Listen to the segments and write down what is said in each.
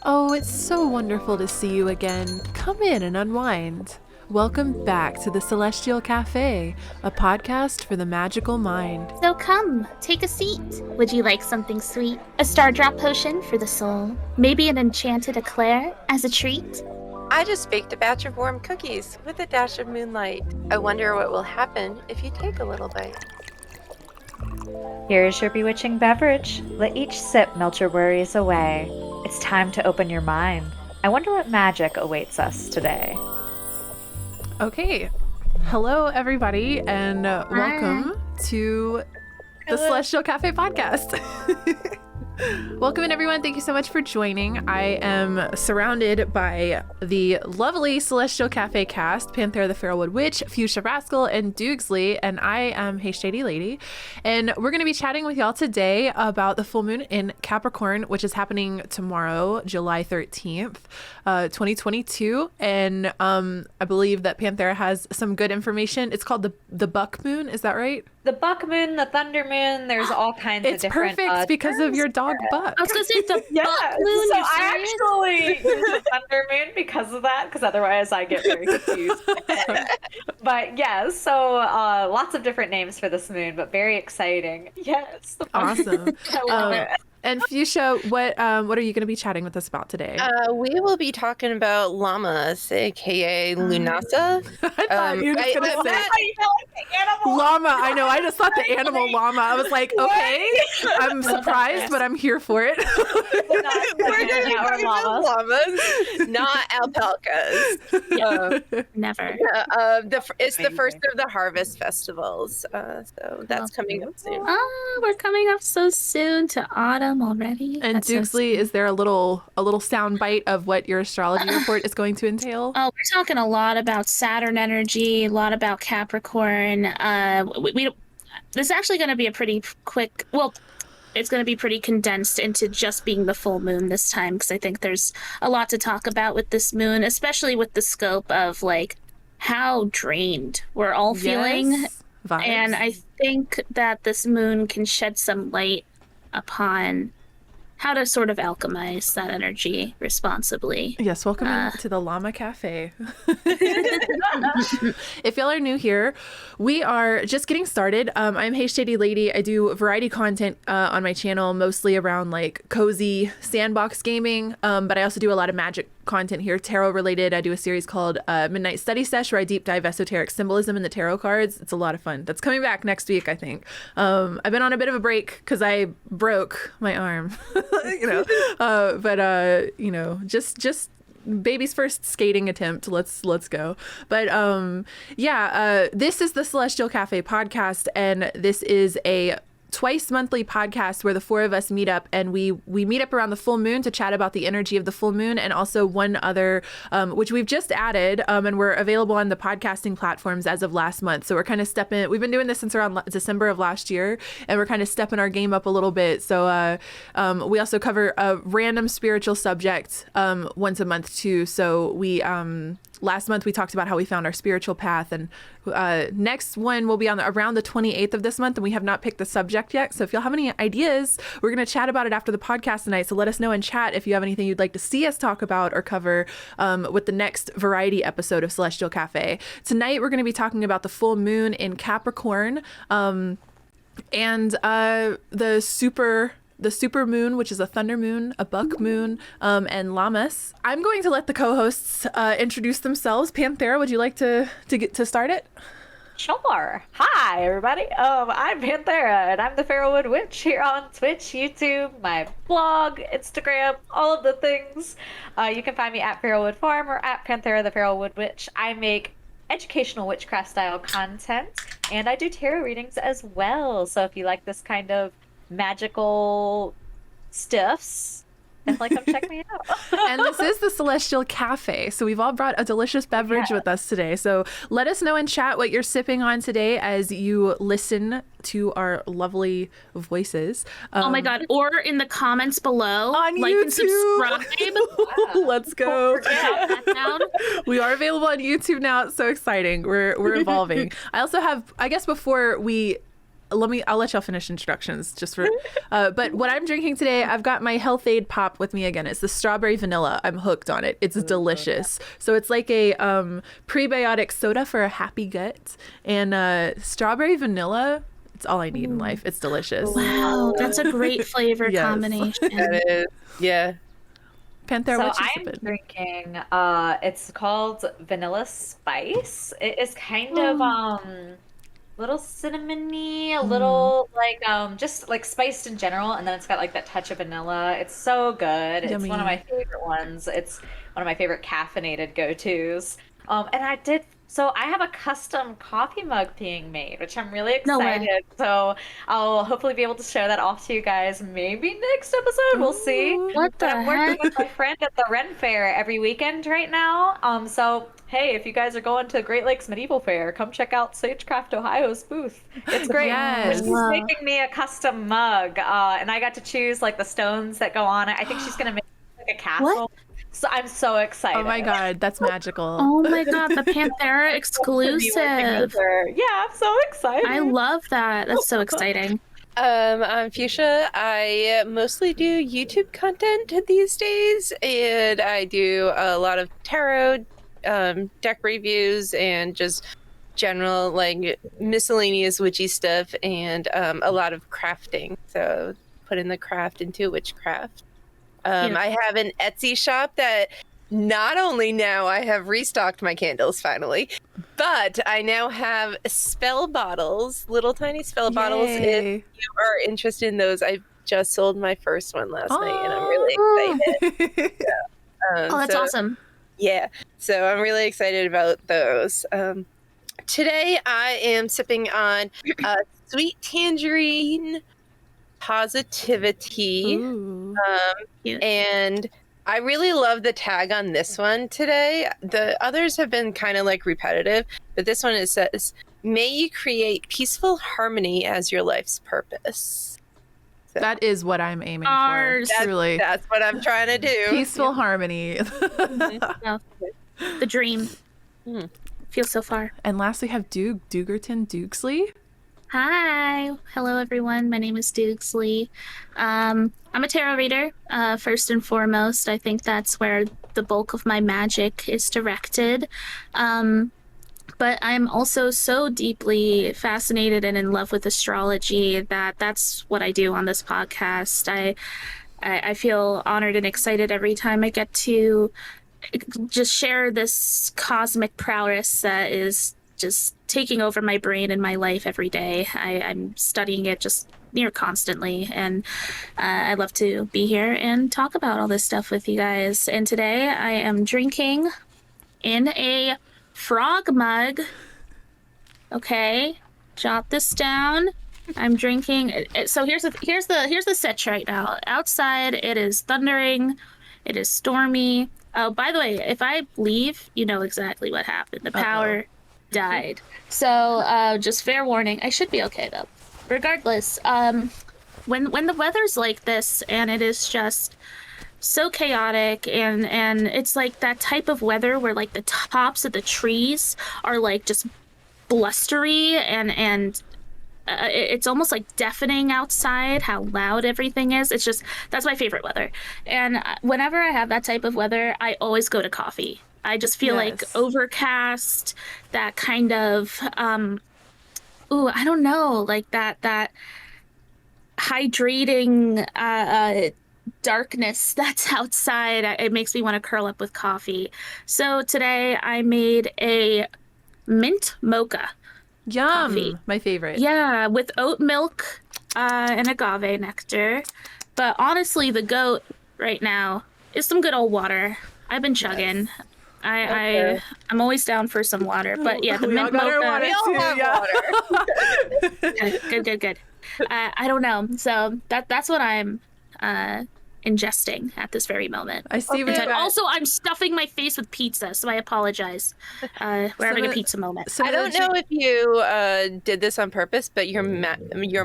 Oh, it's so wonderful to see you again. Come in and unwind. Welcome back to the Celestial Café, a podcast for the magical mind. So come, take a seat. Would you like something sweet? A star drop potion for the soul? Maybe an enchanted eclair as a treat? I just baked a batch of warm cookies with a dash of moonlight. I wonder what will happen if you take a little bite. Here is your bewitching beverage. Let each sip melt your worries away. It's time to open your mind. I wonder what magic awaits us today. Okay. Hello, everybody, and welcome to the Celestial Café Podcast. Welcome in, everyone. Thank you so much for joining. I am surrounded by the lovely Celestial Café cast, Panthera the Feralwood Witch, Fuchsia Rascal, and Doogsley, and I am Hey Shady Lady. And we're going to be chatting with y'all today about the full moon in Capricorn, which is happening tomorrow, July 13th, 2022. And I believe that Panthera has some good information. It's called the buck moon. Is that right? The buck moon, the thunder moon, there's all kinds of different It's perfect because of your dog Buck. I was going to say the buck moon. So You're serious? I actually use the thunder moon because of that, because otherwise I get very confused. But yeah, so lots of different names for this moon, but very exciting. Yes. Awesome. I love it. And Fuchsia, what are you going to be chatting with us about today? We will be talking about Lammas, aka Lughnasadh. I thought you were just going to say the animal. llama. I know. I just thought the animal llama. I was like, okay, I'm surprised, but I'm here for it. We're going to be talking about llamas, not alpacas. Never. It's the first of the harvest festivals, so that's coming up soon. Oh, we're coming up so soon to autumn already. And That's so Doogsley, sweet. is there a little sound bite of what your astrology report is going to entail? Oh, we're talking a lot about Saturn energy, a lot about Capricorn. This is actually going to be a pretty quick, it's going to be pretty condensed into just being the full moon this time, because I think there's a lot to talk about with this moon, especially with the scope of like how drained we're all feeling. Yes. Vibes. And I think that this moon can shed some light upon how to sort of alchemize that energy responsibly. Yes, welcome to the Llama Cafe. If y'all are new here, we are just getting started. I'm Hey Shady Lady. I do variety content on my channel, mostly around like cozy sandbox gaming, but I also do a lot of magic content here, tarot related. I do a series called Midnight Study Sesh, where I deep dive esoteric symbolism in the tarot cards. It's a lot of fun. That's coming back next week, I think. I've been on a bit of a break because I broke my arm. Just baby's first skating attempt. Let's go. But this is the Celestial Café podcast, and this is a twice monthly podcast where the four of us meet up, and we meet up around the full moon to chat about the energy of the full moon, and also one other which we've just added, and we're available on the podcasting platforms as of last month. So we're kind of we've been doing this since around December of last year, and we're kind of stepping our game up a little bit. So we also cover a random spiritual subject once a month too. So we last month we talked about how we found our spiritual path, and next one will be on around the 28th of this month, and we have not picked the subject yet. So if y'all have any ideas, we're going to chat about it after the podcast tonight. So let us know in chat if you have anything you'd like to see us talk about or cover with the next variety episode of Celestial Café. Tonight we're going to be talking about the full moon in Capricorn, and the super moon, which is a thunder moon, a buck moon, and Lammas. I'm going to let the co-hosts introduce themselves. Panthera, would you like to get to start it? Sure. Hi, everybody. I'm Panthera, and I'm the Feralwood Witch here on Twitch, YouTube, my blog, Instagram, all of the things. You can find me at Feralwood Farm or at Panthera the Feralwood Witch. I make educational witchcraft style content, and I do tarot readings as well. So if you like this kind of magical stuffs, definitely come check me out. And this is the Celestial Cafe, so we've all brought a delicious beverage with us today. So let us know in chat what you're sipping on today as you listen to our lovely voices. Oh my god, or in the comments below, on like YouTube. And subscribe. Let's go. Jot that down. We are available on YouTube now. It's so exciting. We're evolving. I also have, I guess before we I'll let y'all finish introductions just for, but what I'm drinking today, I've got my Health Aid pop with me again. It's the strawberry vanilla. I'm hooked on it. It's delicious. So it's like a prebiotic soda for a happy gut, and strawberry vanilla. It's all I need in life. It's delicious. Wow, that's a great flavor Yes. combination. That is, yeah. Panthera, So what you I'm sipping? drinking. It's called Vanilla Spice. It is kind of little cinnamony, a little like just like spiced in general, and then it's got like that touch of vanilla. It's so good. It's one of my favorite ones. It's one of my favorite caffeinated go-tos. So I have a custom coffee mug being made, which I'm really No way. excited. So I'll hopefully be able to share that off to you guys maybe next episode. We'll see. What But the I'm working heck? with my friend at the Ren Fair every weekend right now. So hey, if you guys are going to Great Lakes Medieval Fair, come check out Sagecraft Ohio's booth. It's great. Yes. She's Wow. making me a custom mug, and I got to choose like the stones that go on it. I think she's gonna make like a castle. So I'm so excited. Oh my God, that's magical. Oh my God, the Panthera To be working exclusive. with her. Yeah, I'm so excited. I love that. That's so exciting. I'm Fuchsia. I mostly do YouTube content these days, and I do a lot of tarot, deck reviews, and just general like miscellaneous witchy stuff, and a lot of crafting. So putting the craft into witchcraft. I have an Etsy shop that not only now I have restocked my candles finally, but I now have spell bottles, little tiny spell bottles. If Yay. you are interested in those, I just sold my first one last night, and I'm really excited. Oh, that's awesome. Yeah, so I'm really excited about those. Today I am sipping on sweet tangerine positivity. Ooh. Cute. And I really love the tag on this one today. The others have been kind of like repetitive, but this one it says, "May you create peaceful harmony as your life's purpose." So That is what I'm aiming Ours. for. Truly. that's what I'm trying to do. Peaceful harmony. No, the dream. Hmm. Feels so far. And last we have Dugerton Dukesley. Hi. Hello, everyone. My name is Dukesley. I'm a tarot reader, first and foremost. I think that's where the bulk of my magic is directed. But I'm also so deeply fascinated and in love with astrology that that's what I do on this podcast. I feel honored and excited every time I get to just share this cosmic prowess that is just taking over my brain and my life every day. I'm studying it just near constantly, and I love to be here and talk about all this stuff with you guys. And today I am drinking in a frog mug. Okay, jot this down. I'm drinking. So here's the sitch right now. Outside it is thundering. It is stormy. Oh, by the way, if I leave, you know exactly what happened. The power died. So just fair warning. I should be okay though. Regardless, when the weather's like this and it is just so chaotic and it's like that type of weather where like the tops of the trees are like just blustery and it's almost like deafening outside how loud everything is. It's just, that's my favorite weather. And whenever I have that type of weather, I always go to coffee. I just feel like overcast, that kind of I don't know, like that hydrating darkness that's outside. It makes me want to curl up with coffee. So today I made a mint mocha. Yum. Coffee. My favorite. Yeah, with oat milk and agave nectar. But honestly, the goat right now is some good old water. I've been chugging. I'm always down for some water. But yeah, the We all mint got our mocha. water too, yeah. Good. I don't know. So that's what I'm ingesting at this very moment. I see what you And got. also, I'm stuffing my face with pizza, so I apologize. We're having a pizza moment. So I don't know if you did this on purpose, but your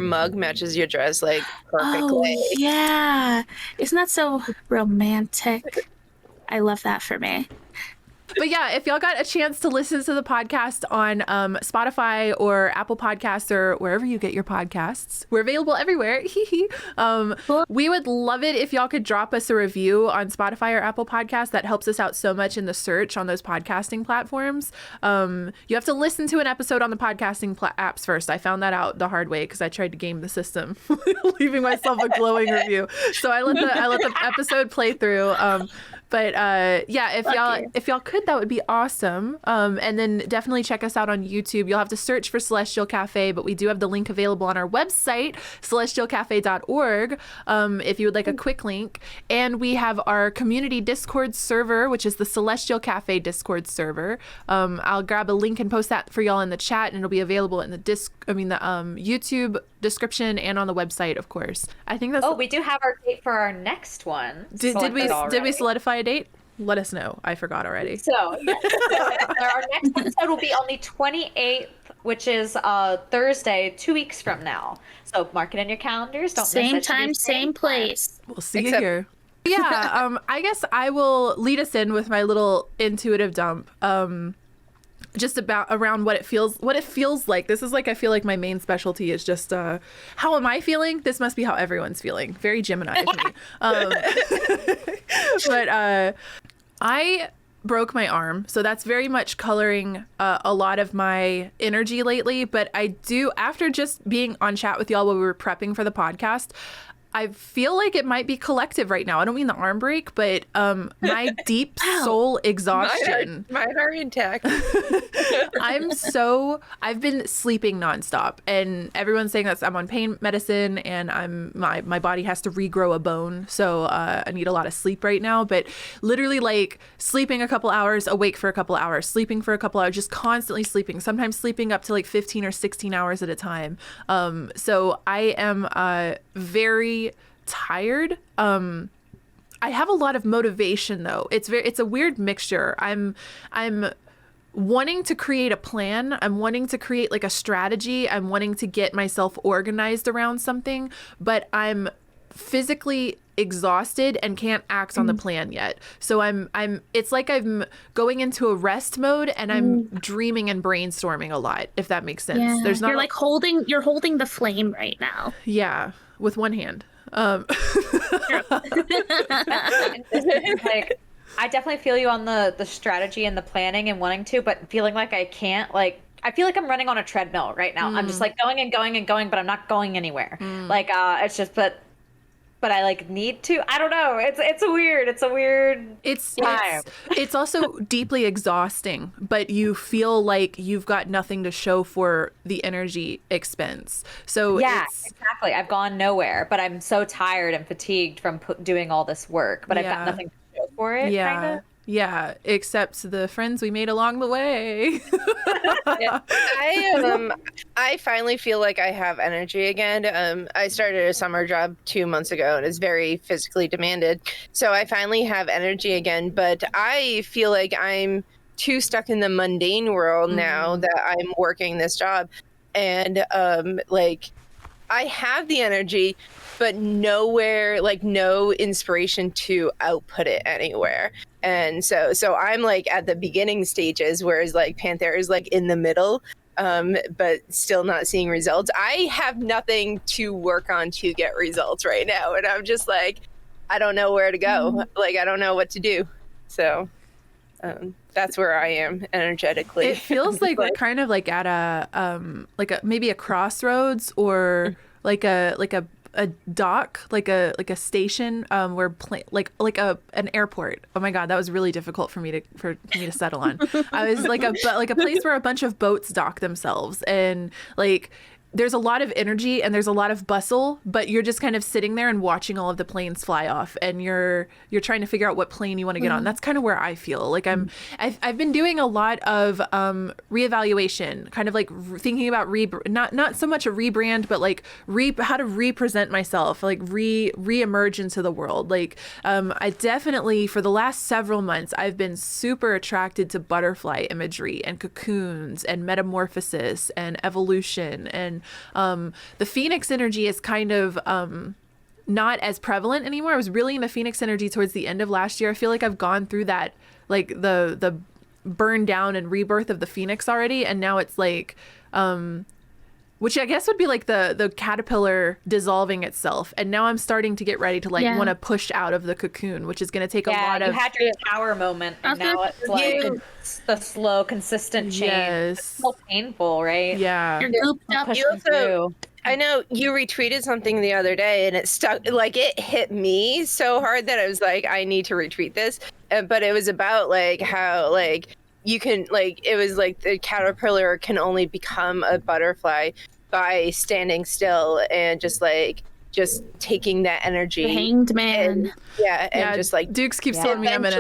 mug matches your dress like perfectly. Oh, yeah. Isn't that so romantic? I love that for me. But yeah, if y'all got a chance to listen to the podcast on Spotify or Apple Podcasts or wherever you get your podcasts, we're available everywhere. We would love it if y'all could drop us a review on Spotify or Apple Podcasts. That helps us out so much in the search on those podcasting platforms. You have to listen to an episode on the podcasting apps first. I found that out the hard way because I tried to game the system, leaving myself a glowing review. So I let the episode play through. But yeah, if y'all could, that would be awesome. And then definitely check us out on YouTube. You'll have to search for Celestial Cafe, but we do have the link available on our website, celestialcafe.org, if you would like a quick link. And we have our community Discord server, which is the Celestial Cafe Discord server. I'll grab a link and post that for y'all in the chat, and it'll be available in the YouTube description and on the website, of course. I think that's. Oh, we do have our date for our next one. Did we solidify a date? Let us know. I forgot already. So our next episode will be on the 28th, which is Thursday, 2 weeks from now. So mark it in your calendars. Don't Same miss it. time, same place. We'll see you here. Yeah, I guess I will lead us in with my little intuitive dump. Just around what it feels like. This is like, I feel like my main specialty is just how am I feeling? This must be how everyone's feeling. Very Gemini of me. But I broke my arm, so that's very much coloring a lot of my energy lately. But I do, after just being on chat with y'all while we were prepping for the podcast, I feel like it might be collective right now. I don't mean the arm break, but my deep soul exhaustion. Mine are intact. I've been sleeping nonstop, and everyone's saying that I'm on pain medicine, and my body has to regrow a bone, so I need a lot of sleep right now. But literally, like, sleeping a couple hours, awake for a couple hours, sleeping for a couple hours, just constantly sleeping. Sometimes sleeping up to like 15 or 16 hours at a time. So I am very tired. I have a lot of motivation though. It's a weird mixture. I'm wanting to create a plan. I'm wanting to create like a strategy. I'm wanting to get myself organized around something, but I'm physically exhausted and can't act on the plan yet. So it's like I'm going into a rest mode, and I'm dreaming and brainstorming a lot, if that makes sense. Yeah. There's not you're holding the flame right now. Yeah, with one hand. Like, I definitely feel you on the strategy and the planning and wanting to, but feeling like I can't. Like, I feel like I'm running on a treadmill right now. I'm just like going and going and going, but I'm not going anywhere. Like, it's just, but I like need to. I don't know. It's a weird time. It's also deeply exhausting, but you feel like you've got nothing to show for the energy expense. So yeah, exactly. I've gone nowhere, but I'm so tired and fatigued from doing all this work, but I've got nothing to show for it. Yeah. Kinda. Yeah, except the friends we made along the way. Yeah. I finally feel like I have energy again. I started a summer job 2 months ago, and it's very physically demanded. So I finally have energy again, but I feel like I'm too stuck in the mundane world now that I'm working this job. And like, I have the energy, but nowhere, like no inspiration to output it anywhere. And so I'm like at the beginning stages, whereas like Panther is like in the middle, but still not seeing results. I have nothing to work on to get results right now. And I'm just like, I don't know where to go. Like, I don't know what to do. So that's where I am energetically. It feels like we're kind of like at maybe a crossroads, or like a dock, like a station, where an airport. Oh my god, that was really difficult for me to settle on. I was like a place where a bunch of boats dock themselves, and like there's a lot of energy and there's a lot of bustle, but you're just kind of sitting there and watching all of the planes fly off, and you're trying to figure out what plane you want to get on. That's kind of where I feel like I've been doing a lot of reevaluation, kind of like thinking about not so much a rebrand, but like how to represent myself, like re-emerge into the world. Like I definitely, for the last several months, I've been super attracted to butterfly imagery and cocoons and metamorphosis and evolution, and the Phoenix energy is kind of not as prevalent anymore. I was really into Phoenix energy towards the end of last year. I feel like I've gone through that, like the burn down and rebirth of the phoenix already, and now it's like which I guess would be like the caterpillar dissolving itself, and now I'm starting to get ready to like want to push out of the cocoon, which is going to take a lot of. You had your tower moment, and now it's like it's the slow, consistent change. Yes. It's so painful, right? Yeah. You're gooped up. You also, I know you retweeted something the other day, and it stuck. Like it hit me so hard that I was like, I need to retweet this. But it was about like how like. You can like it was like the caterpillar can only become a butterfly by standing still and just taking that energy. The hanged man. And just like Dukes keeps telling me I'm in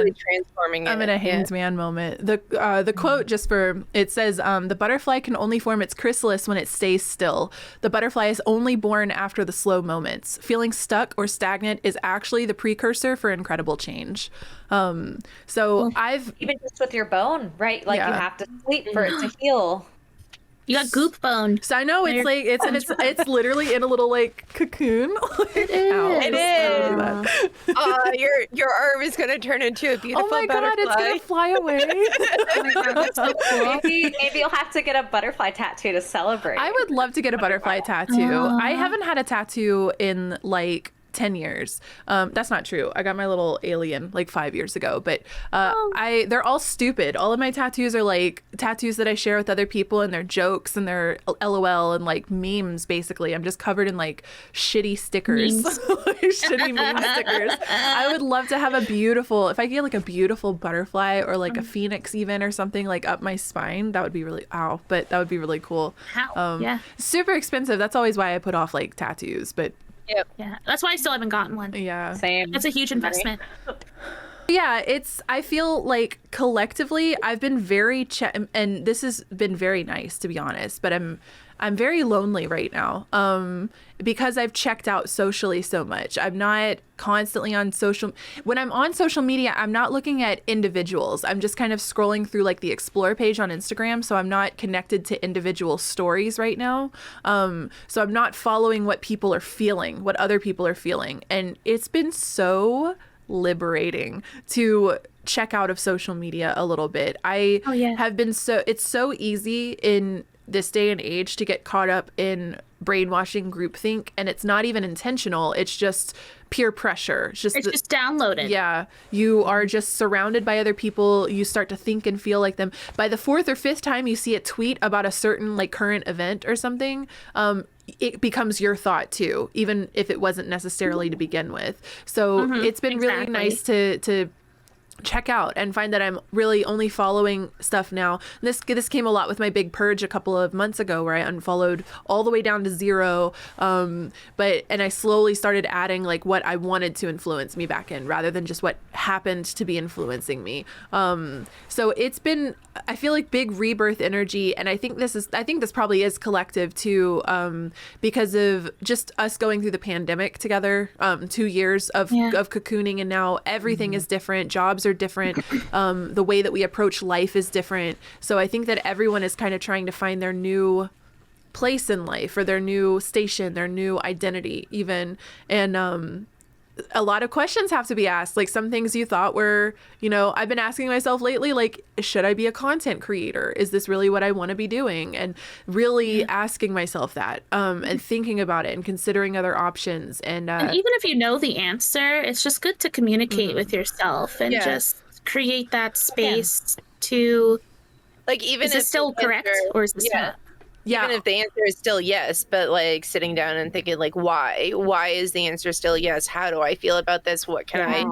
a hanged man moment. The quote just for it says the butterfly can only form its chrysalis when it stays still. The butterfly is only born after the slow moments. Feeling stuck or stagnant is actually the precursor for incredible change. So I've even just with your bone, right? Like you have to sleep for it to heal. You got goop bone. So I know it's like it's literally in a little like cocoon. It is. Your arm is gonna turn into a beautiful butterfly. God, it's gonna fly away. Maybe you'll have to get a butterfly tattoo to celebrate. I would love to get a butterfly tattoo. I haven't had a tattoo in like 10 years. That's not true. I got my little alien like 5 years ago, but they're all stupid. All of my tattoos are like tattoos that I share with other people, and they're jokes and they're LOL and like memes. Basically, I'm just covered in like shitty stickers, shitty meme stickers. I would love to have if I get like a beautiful butterfly or like a phoenix even or something like up my spine. That would be really but that would be really cool. Super expensive. That's always why I put off like tattoos, but. Yep. Yeah, that's why I still haven't gotten one. Yeah. Same. That's a huge investment. Yeah, I feel like collectively I've been very and this has been very nice to be honest, but I'm very lonely right now because I've checked out socially so much. I'm not constantly on when I'm on social media, I'm not looking at individuals. I'm just kind of scrolling through like the explore page on Instagram, so I'm not connected to individual stories right now. So I'm not following what people are feeling, what other people are feeling, and it's been so liberating to check out of social media a little bit. Have been it's so easy in this day and age to get caught up in brainwashing groupthink, and it's not even intentional. It's just peer pressure. It's just downloaded. Yeah. You are just surrounded by other people. You start to think and feel like them. By the fourth or fifth time you see a tweet about a certain like current event or something, it becomes your thought too, even if it wasn't necessarily to begin with. So it's been really nice to check out and find that I'm really only following stuff now. This came a lot with my big purge a couple of months ago, where I unfollowed all the way down to 0. And I slowly started adding like what I wanted to influence me back in, rather than just what happened to be influencing me. So it's been, I feel like, big rebirth energy, and I think this probably is collective too, because of just us going through the pandemic together, 2 years of cocooning, and now everything is different. Jobs are different. The way that we approach life is different. So I think that everyone is kind of trying to find their new place in life, or their new station, their new identity even. And a lot of questions have to be asked. Like some things you thought were, I've been asking myself lately, like, should I be a content creator? Is this really what I want to be doing? And really asking myself that, and thinking about it and considering other options. And even if you know the answer, it's just good to communicate with yourself and just create that space to, like, even is if it still correct or is this not? Yeah. Even if the answer is still yes, but like sitting down and thinking like, why is the answer still yes? How do I feel about this? What can I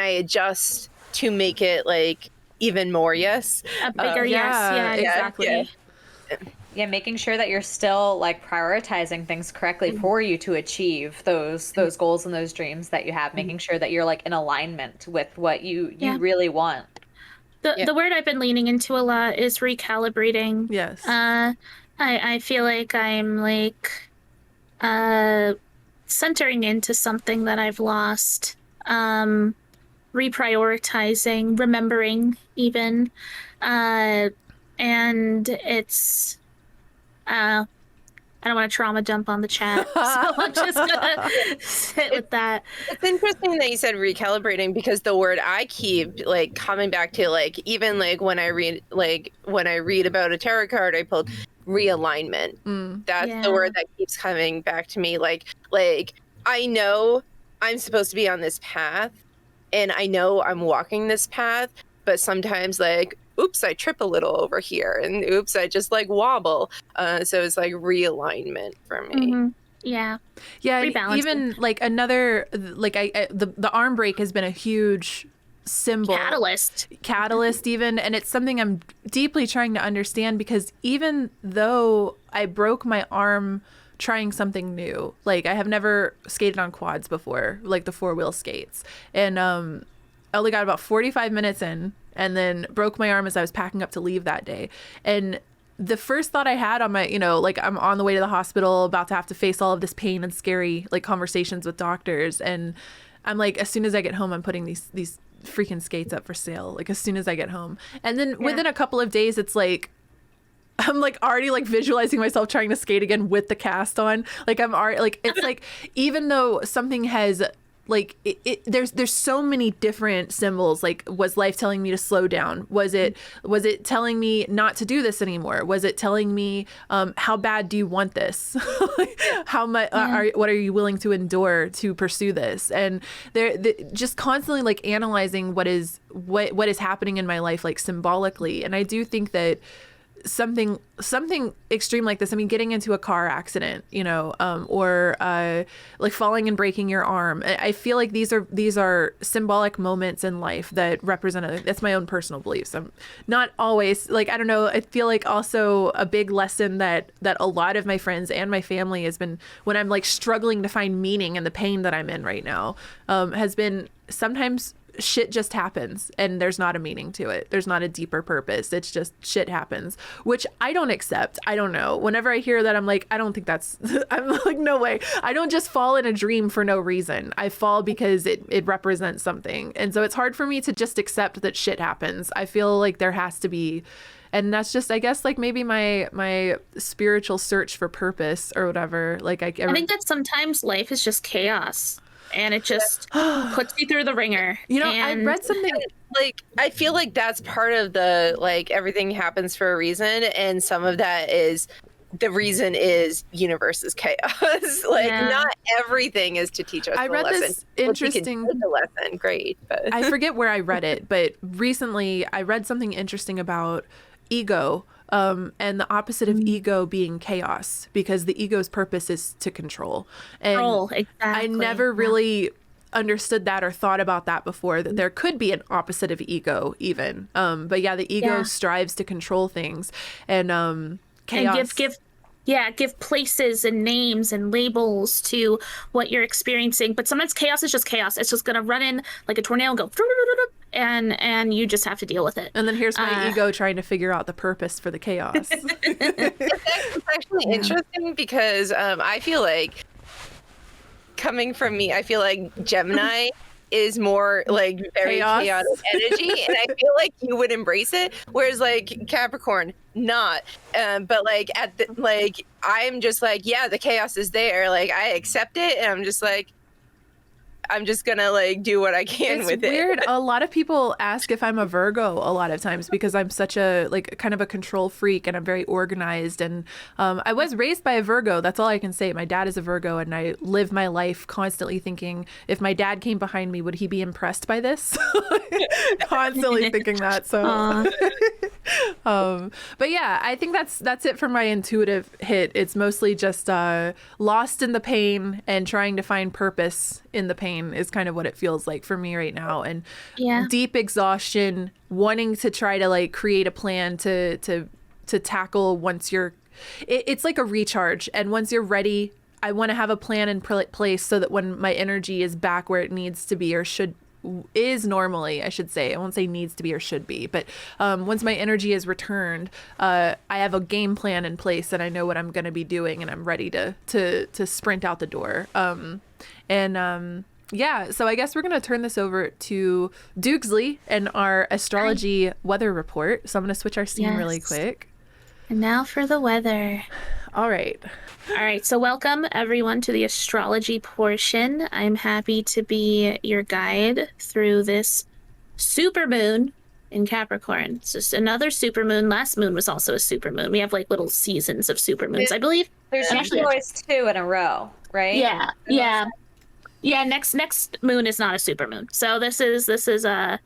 adjust to make it like even more yes? A bigger yes. Yeah, exactly. Yeah, making sure that you're still like prioritizing things correctly for you to achieve those goals and those dreams that you have, making sure that you're like in alignment with what you really want. The word I've been leaning into a lot is recalibrating. Yes. I feel like I'm like centering into something that I've lost, reprioritizing, remembering even, and it's I don't want to trauma dump on the chat, so I'm just gonna sit with that. It's interesting that you said recalibrating, because the word I keep like coming back to, like even like when I read about a tarot card, I pulled realignment. That's the word that keeps coming back to me. Like I know I'm supposed to be on this path, and I know I'm walking this path, but sometimes like, oops, I trip a little over here, and oops, I just like wobble. So it's like realignment for me. Yeah. Even like another, like the arm break has been a huge symbol, catalyst even, and it's something I'm deeply trying to understand, because even though I broke my arm trying something new, like I have never skated on quads before, like the 4-wheel skates, and I only got about 45 minutes in, and then broke my arm as I was packing up to leave that day. And the first thought I had on my, like I'm on the way to the hospital, about to have to face all of this pain and scary like conversations with doctors, and I'm like, as soon as I get home, I'm putting these freaking skates up for sale, like as soon as I get home. And then within a couple of days, it's like I'm like already like visualizing myself trying to skate again with the cast on. Like I'm already like, it's like, even though something has like there's so many different symbols. Like, was life telling me to slow down? Was it telling me not to do this anymore? Was it telling me how bad do you want this? How much what are you willing to endure to pursue this? And they're just constantly like analyzing what is happening in my life, like symbolically. And I do think that something extreme like this, I mean, getting into a car accident, or like falling and breaking your arm, I feel like these are symbolic moments in life that represent that's my own personal beliefs. I'm not always like, I don't know, I feel like also a big lesson that a lot of my friends and my family has been, when I'm like struggling to find meaning in the pain that I'm in right now, has been sometimes shit just happens and there's not a meaning to it. There's not a deeper purpose. It's just shit happens, which I don't accept. I don't know. Whenever I hear that, I'm like, I don't think that's, I'm like, no way. I don't just fall in a dream for no reason. I fall because it represents something. And so it's hard for me to just accept that shit happens. I feel like there has to be, and that's just, I guess, like maybe my spiritual search for purpose or whatever. Like I think that sometimes life is just chaos. And it just puts you through the ringer. I read something like, I feel like that's part of the, like, everything happens for a reason. And some of that is, the reason is universe is chaos. Not everything is to teach us I read lesson. This interesting the lesson, great. But I forget where I read it, but recently I read something interesting about ego. And the opposite of ego being chaos, because the ego's purpose is to control. And exactly. I never really understood that or thought about that before, that there could be an opposite of ego even. But yeah, the ego strives to control things, and chaos. And give places and names and labels to what you're experiencing. But sometimes chaos is just chaos. It's just going to run in like a tornado and go, and you just have to deal with it. And then here's my ego trying to figure out the purpose for the chaos. It's actually interesting because I feel like, coming from me, I feel like Gemini is more like very chaotic energy, and I feel like you would embrace it, whereas like Capricorn not, but like I'm just like, yeah, the chaos is there, like I accept it, and I'm just like, I'm just gonna like do what I can with it. It's weird. A lot of people ask if I'm a Virgo a lot of times, because I'm such a like kind of a control freak, and I'm very organized. And I was raised by a Virgo. That's all I can say. My dad is a Virgo, and I live my life constantly thinking, if my dad came behind me, would he be impressed by this? Constantly thinking that. So, but yeah, I think that's it for my intuitive hit. It's mostly just lost in the pain and trying to find purpose in the pain is kind of what it feels like for me right now. And deep exhaustion, wanting to try to like create a plan to tackle once you're, it's like a recharge. And once you're ready, I want to have a plan in place so that when my energy is back where it needs to be, or is normally, I should say. I won't say needs to be or should be, but once my energy is returned, I have a game plan in place, and I know what I'm going to be doing, and I'm ready to sprint out the door. So I guess we're going to turn this over to Dukesley and our astrology weather report. So I'm going to switch our scene really quick. And now for the weather. All right. All right, so welcome everyone to the astrology portion. I'm happy to be your guide through this supermoon in Capricorn. It's just another supermoon. Last moon was also a supermoon. We have like little seasons of supermoons, I believe. There's And usually always 2 in a row, right? Yeah. Next moon is not a supermoon. So this is the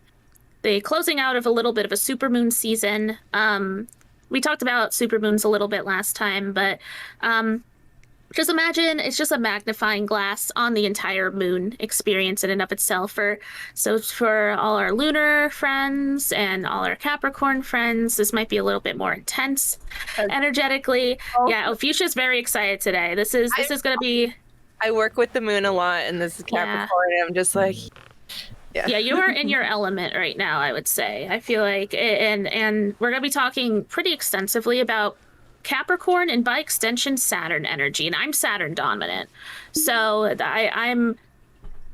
closing out of a little bit of a supermoon season. We talked about supermoons a little bit last time, but just imagine it's just a magnifying glass on the entire moon experience in and of itself. For all our lunar friends and all our Capricorn friends, this might be a little bit more intense energetically. Yeah, Fuchsia's very excited today. This is going to be. I work with the moon a lot, and this is Capricorn, and I'm just like, yeah, you are in your element right now, I would say. I feel like, and we're going to be talking pretty extensively about Capricorn and by extension Saturn energy, and I'm Saturn dominant, so I'm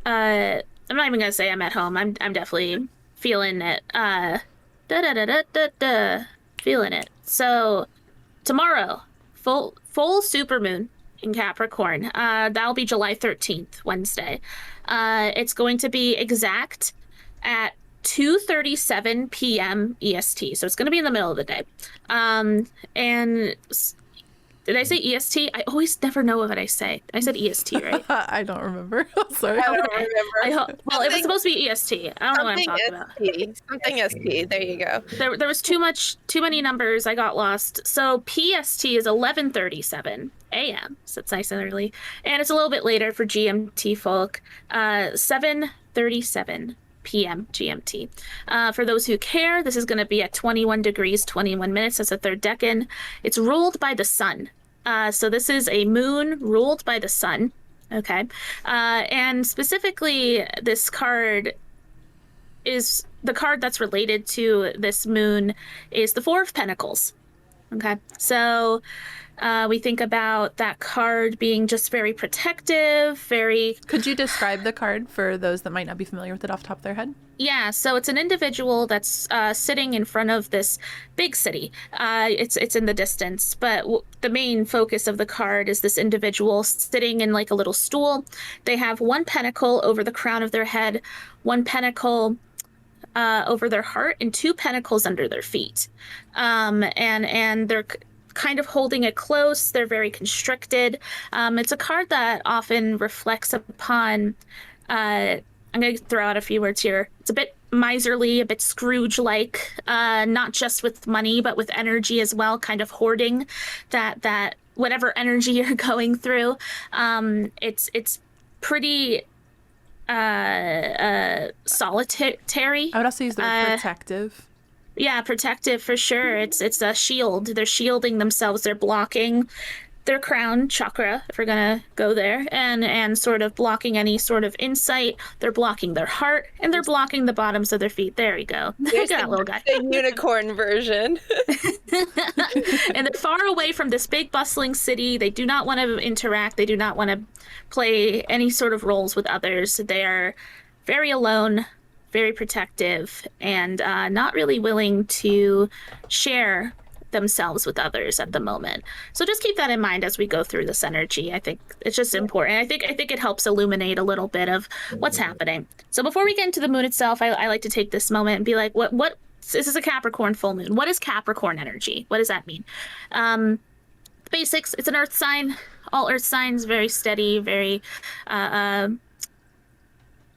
not even going to say I'm at home. I'm definitely feeling it. Feeling it. So tomorrow, full supermoon in Capricorn. That'll be July 13th, Wednesday. It's going to be exact at 2:37 p.m. EST. So it's going to be in the middle of the day. And did I say EST? I always never know what I say. I said EST, right? I don't remember. Sorry. I don't remember. Well, it was supposed to be EST. I don't know what I'm talking about. Something ST. There you go. There was too many numbers. I got lost. So PST is 11:37 a.m. So it's nice and early, and it's a little bit later for GMT folk. 7:37 p.m. GMT. For those who care, this is going to be at 21 degrees 21 minutes. That's the third decan. It's ruled by the sun. So this is a moon ruled by the sun. Okay. And specifically, this card is the card that's related to this moon is the Four of Pentacles. Okay. So we think about that card being just very protective, very... Could you describe the card for those that might not be familiar with it off the top of their head? Yeah, so it's an individual that's sitting in front of this big city. It's in the distance, but the main focus of the card is this individual sitting in like a little stool. They have one pentacle over the crown of their head, one pentacle over their heart, and two pentacles under their feet. And they're kind of holding it close. They're very constricted. It's a card that often reflects upon, I'm going to throw out a few words here. It's a bit miserly, a bit Scrooge-like, not just with money, but with energy as well, kind of hoarding that whatever energy you're going through. It's pretty solitary. I would also use the word protective. Yeah, protective for sure. It's a shield. They're shielding themselves. They're blocking their crown chakra, if we're gonna go there, and sort of blocking any sort of insight. They're blocking their heart, and they're blocking the bottoms of their feet. There we go. There's that little guy. The unicorn version. And they're far away from this big bustling city. They do not want to interact. They do not want to play any sort of roles with others. They are very alone, very protective, and not really willing to share themselves with others at the moment. So just keep that in mind as we go through this energy. I think it's just important. I think it helps illuminate a little bit of what's happening. So before we get into the moon itself, I like to take this moment and be like, what this is a Capricorn full moon. What is Capricorn energy? What does that mean? Basics, it's an earth sign. All earth signs, very steady, very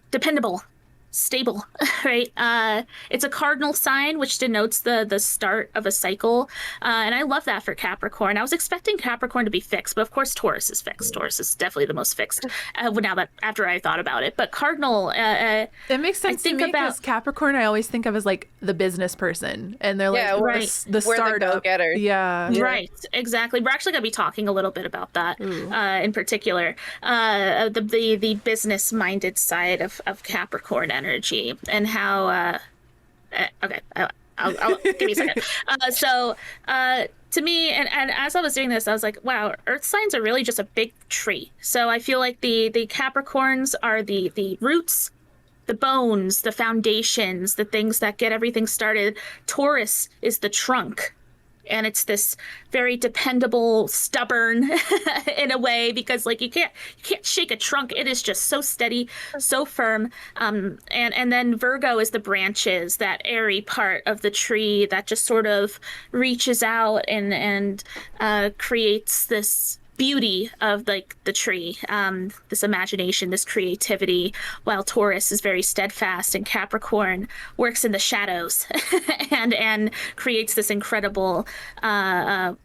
dependable, stable, right? It's a cardinal sign, which denotes the start of a cycle. And I love that for Capricorn. I was expecting Capricorn to be fixed, but of course Taurus is fixed. Taurus is definitely the most fixed now that after I thought about it. But cardinal, it makes sense to me because Capricorn I always think of as like the business person, and they're like the startup. The go-getter. Yeah. Right, exactly. We're actually going to be talking a little bit about that in particular, the business-minded side of Capricorn energy and how okay, I'll give me a second. To me, and as I was doing this, I was like, wow, earth signs are really just a big tree. So I feel like the Capricorns are the roots, the bones, the foundations, the things that get everything started. Taurus is the trunk. And it's this very dependable, stubborn in a way, because like you can't shake a trunk. It is just so steady, so firm. And then Virgo is the branches, that airy part of the tree that just sort of reaches out and creates this beauty of like the tree, this imagination, this creativity, while Taurus is very steadfast and Capricorn works in the shadows and creates this incredible I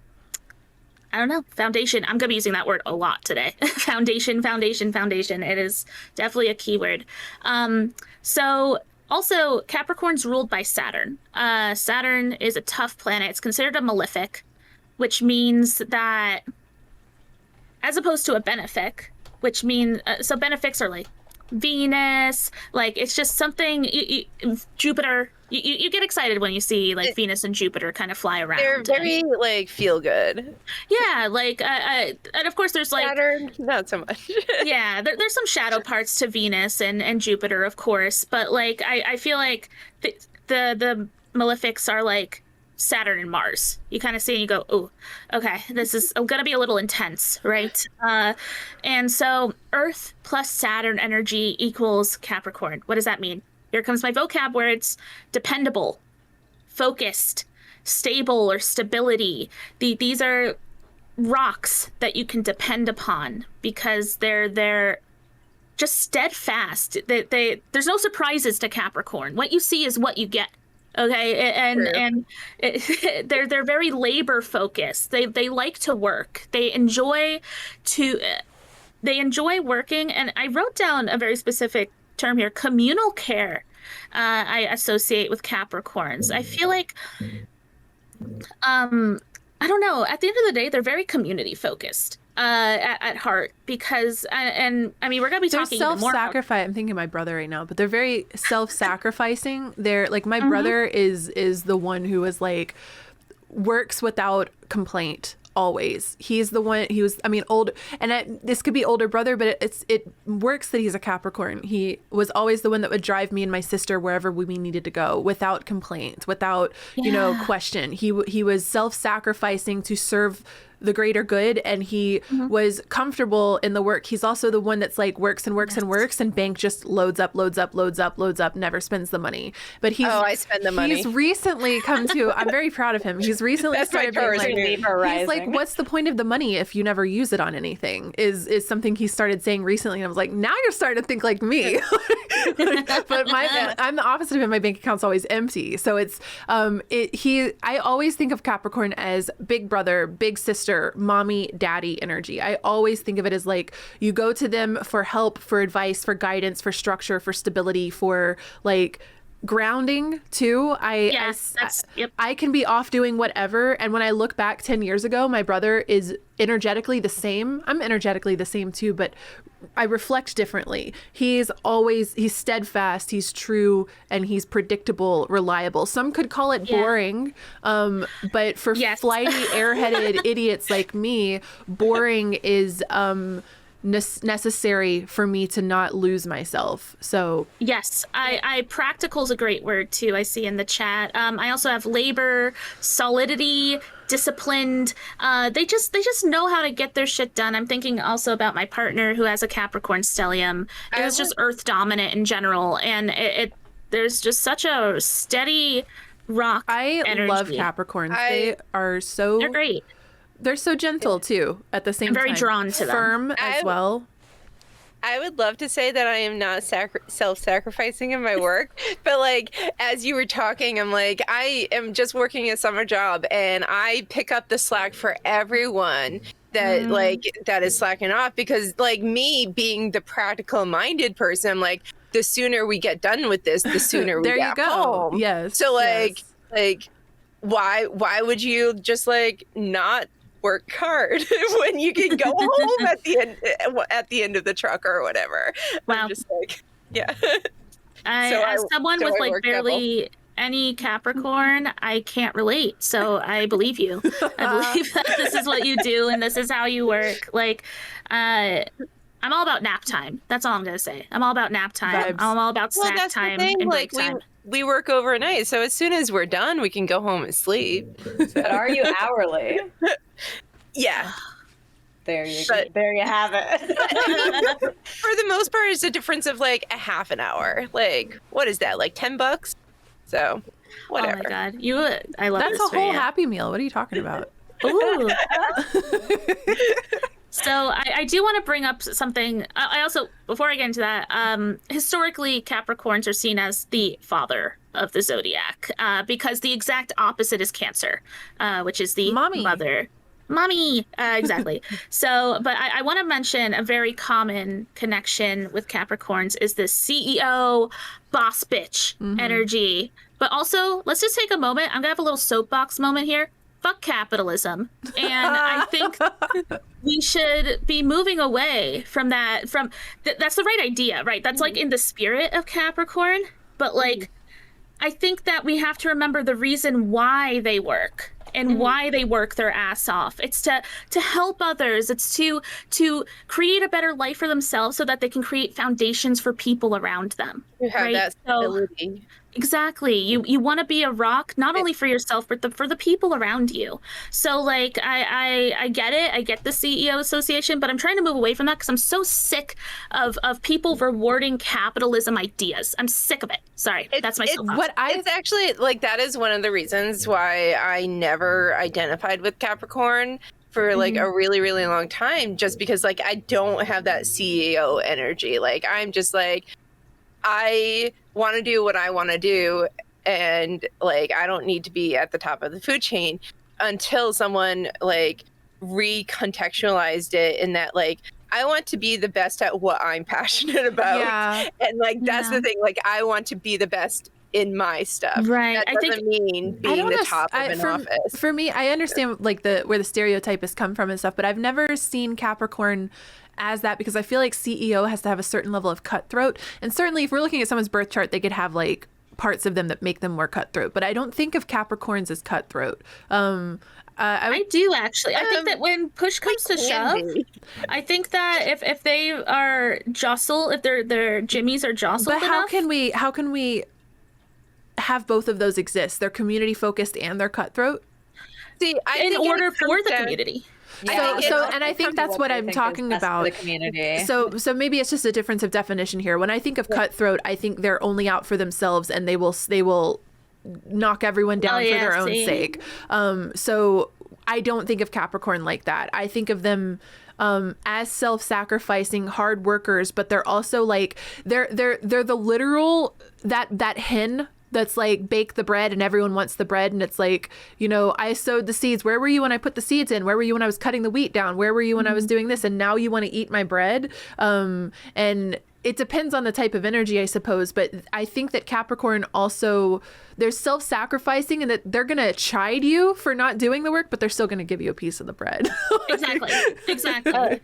don't know, foundation. I'm gonna be using that word a lot today. Foundation. It is definitely a keyword. So also Capricorn's ruled by Saturn. Saturn is a tough planet. It's considered a malefic, which means that, as opposed to a benefic, which means, so benefics are like Venus, like it's just something, Jupiter, you get excited when you see like Venus and Jupiter kind of fly around. They're very like feel good. Yeah, like, and of course there's like Saturn, not so much. yeah, there's some shadow parts to Venus and Jupiter, of course, but like I feel like the malefics are like Saturn and Mars. You kind of see and you go, oh, okay, this is going to be a little intense, right? And so Earth plus Saturn energy equals Capricorn. What does that mean? Here comes my vocab words: dependable, focused, stable, or stability. These are rocks that you can depend upon because they're just steadfast. There's no surprises to Capricorn. What you see is what you get. Okay, and they're very labor focused. They like to work. They enjoy working. And I wrote down a very specific term here: communal care. I associate with Capricorns. I feel like, I don't know. At the end of the day, they're very community focused. At heart, because and I mean, we're gonna be talking even more. Self-sacrifice. I'm thinking of my brother right now, but they're very self-sacrificing. They're like, my brother is the one who is like works without complaint always. He's the one. He was, I mean, old, and this could be older brother, but it works that he's a Capricorn. He was always the one that would drive me and my sister wherever we needed to go without complaint, without question. He was self-sacrificing to serve the greater good, and he was comfortable in the work. He's also the one that's like works and bank just loads up, never spends the money. But I spend the money. He's recently come to, I'm very proud of him. He's recently started being like, he's like, what's the point of the money if you never use it on anything, is something he started saying recently. And I was like, now you're starting to think like me. But I'm the opposite of him. My bank account's always empty. So it's I always think of Capricorn as big brother, big sister, mommy, daddy energy. I always think of it as like, you go to them for help, for advice, for guidance, for structure, for stability, for like grounding too. I can be off doing whatever, and when I look back 10 years ago, my brother is energetically the same. I'm energetically the same too, but I reflect differently. He's steadfast, he's true, and he's predictable, reliable. Some could call it boring, but for flighty, airheaded idiots like me, boring is necessary for me to not lose myself. So yes, I practical is a great word too. I see in the chat. I also have labor, solidity, disciplined. They just know how to get their shit done. I'm thinking also about my partner who has a Capricorn stellium. It was just earth dominant in general, and there's just such a steady rock energy. Love Capricorns. They're great. They're so gentle too. At the same time, I'm very drawn to them. Firm as well. I would love to say that I am not self-sacrificing in my work, but like as you were talking, I'm like, I am just working a summer job, and I pick up the slack for everyone that that is slacking off, because like me being the practical-minded person, I'm like, the sooner we get done with this, the sooner we get home. Yes. So like why would you just like not work hard when you can go home at the end of the truck or whatever? Wow. I'm just like, yeah. As someone with like barely any Capricorn, I can't relate. So I believe you. I believe that this is what you do and this is how you work. Like, I'm all about nap time. That's all I'm gonna say. I'm all about nap time. Vibes. I'm all about snack time and break time. we work overnight, so as soon as we're done, we can go home and sleep. But are you hourly? Yeah. There you go. There you have it. For the most part, it's a difference of like a half an hour. Like, what is that? Like $10? So, whatever. Oh my god, I love That's this a for whole you. Happy Meal. What are you talking about? Ooh. So I do want to bring up something. I also, before I get into that, historically Capricorns are seen as the father of the zodiac, because the exact opposite is Cancer, which is the Mommy. mother. Mommy, exactly. So, but I want to mention a very common connection with Capricorns is this CEO, boss bitch energy. But also, let's just take a moment. I'm gonna have a little soapbox moment here. Fuck capitalism. And I think we should be moving away from that. That's the right idea, right? That's like in the spirit of Capricorn. But like, I think that we have to remember the reason why they work and why they work their ass off. It's to help others. It's to create a better life for themselves so that they can create foundations for people around them. You have right? that stability. Exactly. You want to be a rock, not only for yourself, but for the people around you. So like, I get it. I get the CEO association, but I'm trying to move away from that because I'm so sick of people rewarding capitalism ideas. I'm sick of it. Sorry. That's my soapbox. It's actually like, that is one of the reasons why I never identified with Capricorn for like a really, really long time, just because like I don't have that CEO energy. Like, I'm just like, I want to do what I want to do, and like I don't need to be at the top of the food chain until someone like recontextualized it in that like I want to be the best at what I'm passionate about. Yeah. And like that's the thing, like I want to be the best in my stuff. Right. That doesn't mean being the top of an office. For me, I understand like where the stereotype has come from and stuff, but I've never seen Capricorn as that, because I feel like CEO has to have a certain level of cutthroat. And certainly if we're looking at someone's birth chart, they could have like parts of them that make them more cutthroat. But I don't think of Capricorns as cutthroat. I do actually. I think that when push comes to shove, I think that if they are jostled, if their jimmies are jostled, but how can we have both of those exist? They're community focused and they're cutthroat. See, in order for the community. Yeah, and I think that's what I'm talking about. The community. So maybe it's just a difference of definition here. When I think of cutthroat, I think they're only out for themselves and they will knock everyone down for their own sake. So I don't think of Capricorn like that. I think of them as self-sacrificing hard workers, but they're also like they're the literal that hen that's like, bake the bread and everyone wants the bread. And it's like, you know, I sowed the seeds. Where were you when I put the seeds in? Where were you when I was cutting the wheat down? Where were you when I was doing this? And now you want to eat my bread. And it depends on the type of energy, I suppose. But I think that Capricorn also, they're self-sacrificing and that they're going to chide you for not doing the work, but they're still going to give you a piece of the bread. Exactly. And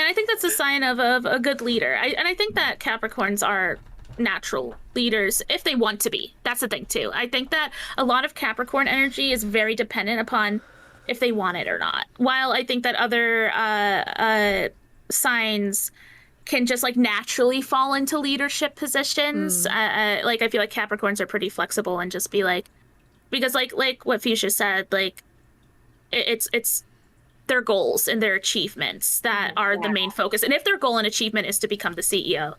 I think that's a sign of a good leader. And I think that Capricorns are natural leaders if they want to be. That's the thing too. I think that a lot of Capricorn energy is very dependent upon if they want it or not. While I think that other signs can just like naturally fall into leadership positions. Like I feel like Capricorns are pretty flexible and just be like, because like what Fuchsia said, like it's their goals and their achievements that are the main focus. And if their goal and achievement is to become the CEO,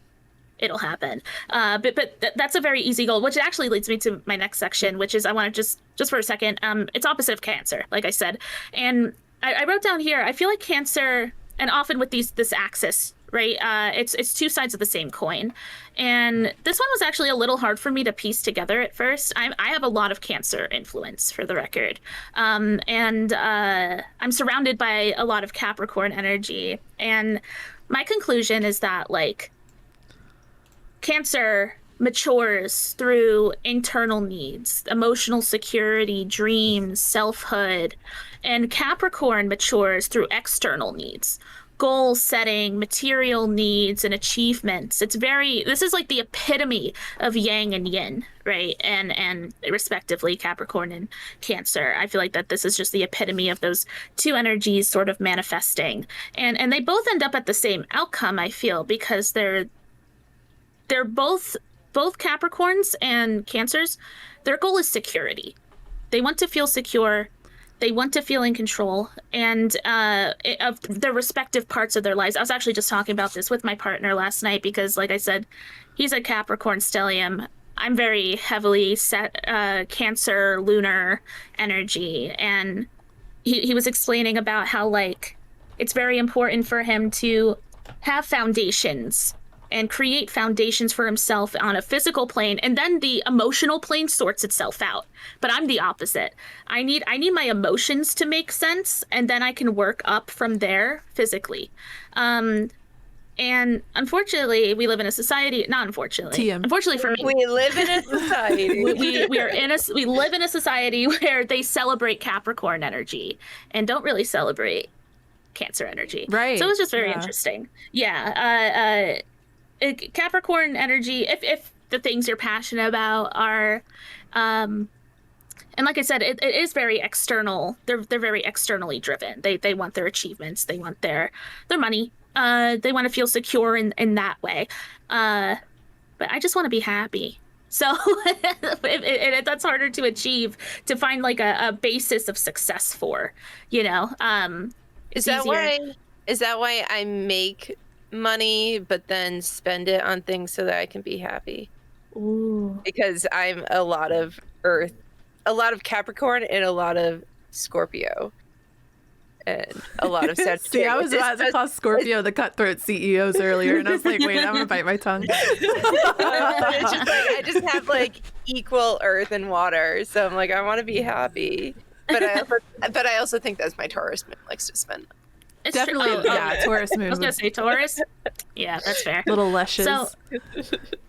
it'll happen. But that's a very easy goal, which actually leads me to my next section, which is I want to just for a second, it's opposite of Cancer, like I said. And I wrote down here, I feel like Cancer, and often with this axis, right? It's two sides of the same coin. And this one was actually a little hard for me to piece together at first. I have a lot of Cancer influence, for the record. And I'm surrounded by a lot of Capricorn energy. And my conclusion is that like Cancer matures through internal needs, emotional security, dreams, selfhood, and Capricorn matures through external needs, goal setting, material needs, and achievements. This is like the epitome of yang and yin, right? And respectively, Capricorn and Cancer. I feel like that this is just the epitome of those two energies sort of manifesting. And they both end up at the same outcome, I feel, because they're both both Capricorns and Cancers, their goal is security. They want to feel secure. They want to feel in control and of their respective parts of their lives. I was actually just talking about this with my partner last night because, like I said, he's a Capricorn stellium. I'm very heavily set Cancer lunar energy, and he was explaining about how like it's very important for him to have foundations and create foundations for himself on a physical plane, and then the emotional plane sorts itself out. But I'm the opposite. I need my emotions to make sense, and then I can work up from there physically. And unfortunately, we live in a society. Not unfortunately. TM. Unfortunately for me, We live in a society. we live in a society where they celebrate Capricorn energy and don't really celebrate Cancer energy. Right. So it was just very interesting. Yeah. Capricorn energy, if the things you're passionate about are, and like I said, it is very external. They're very externally driven. They want their achievements. They want their money. They want to feel secure in that way. But I just want to be happy. So that's harder to achieve, to find like a basis of success for, you know. Is that why I make money but then spend it on things so that I can be happy? Ooh. Because I'm a lot of Earth, a lot of Capricorn, and a lot of Scorpio, and a lot of Sagittarius. See, I was about to call Scorpio the cutthroat CEOs earlier, and I was like, wait, I'm gonna bite my tongue. It's just like I just have like equal Earth and water, so I'm like I want to be happy, but I also think that's my Taurus moon likes to spend. It's Definitely, yeah, Taurus moon. I was gonna say Taurus. Yeah, that's fair. Little lushes. So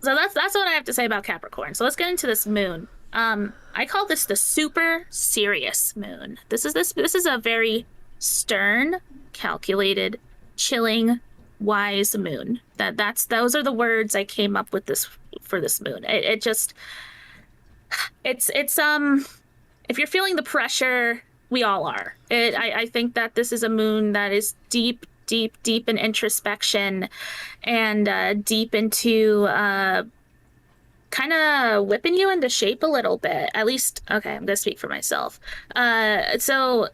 that's what I have to say about Capricorn. So let's get into this moon. I call this the super serious moon. This is a very stern, calculated, chilling, wise moon. Those are the words I came up with for this moon. It's if you're feeling the pressure, we all are. I think that this is a moon that is deep in introspection and deep into kind of whipping you into shape a little bit. At least, okay, I'm going to speak for myself. So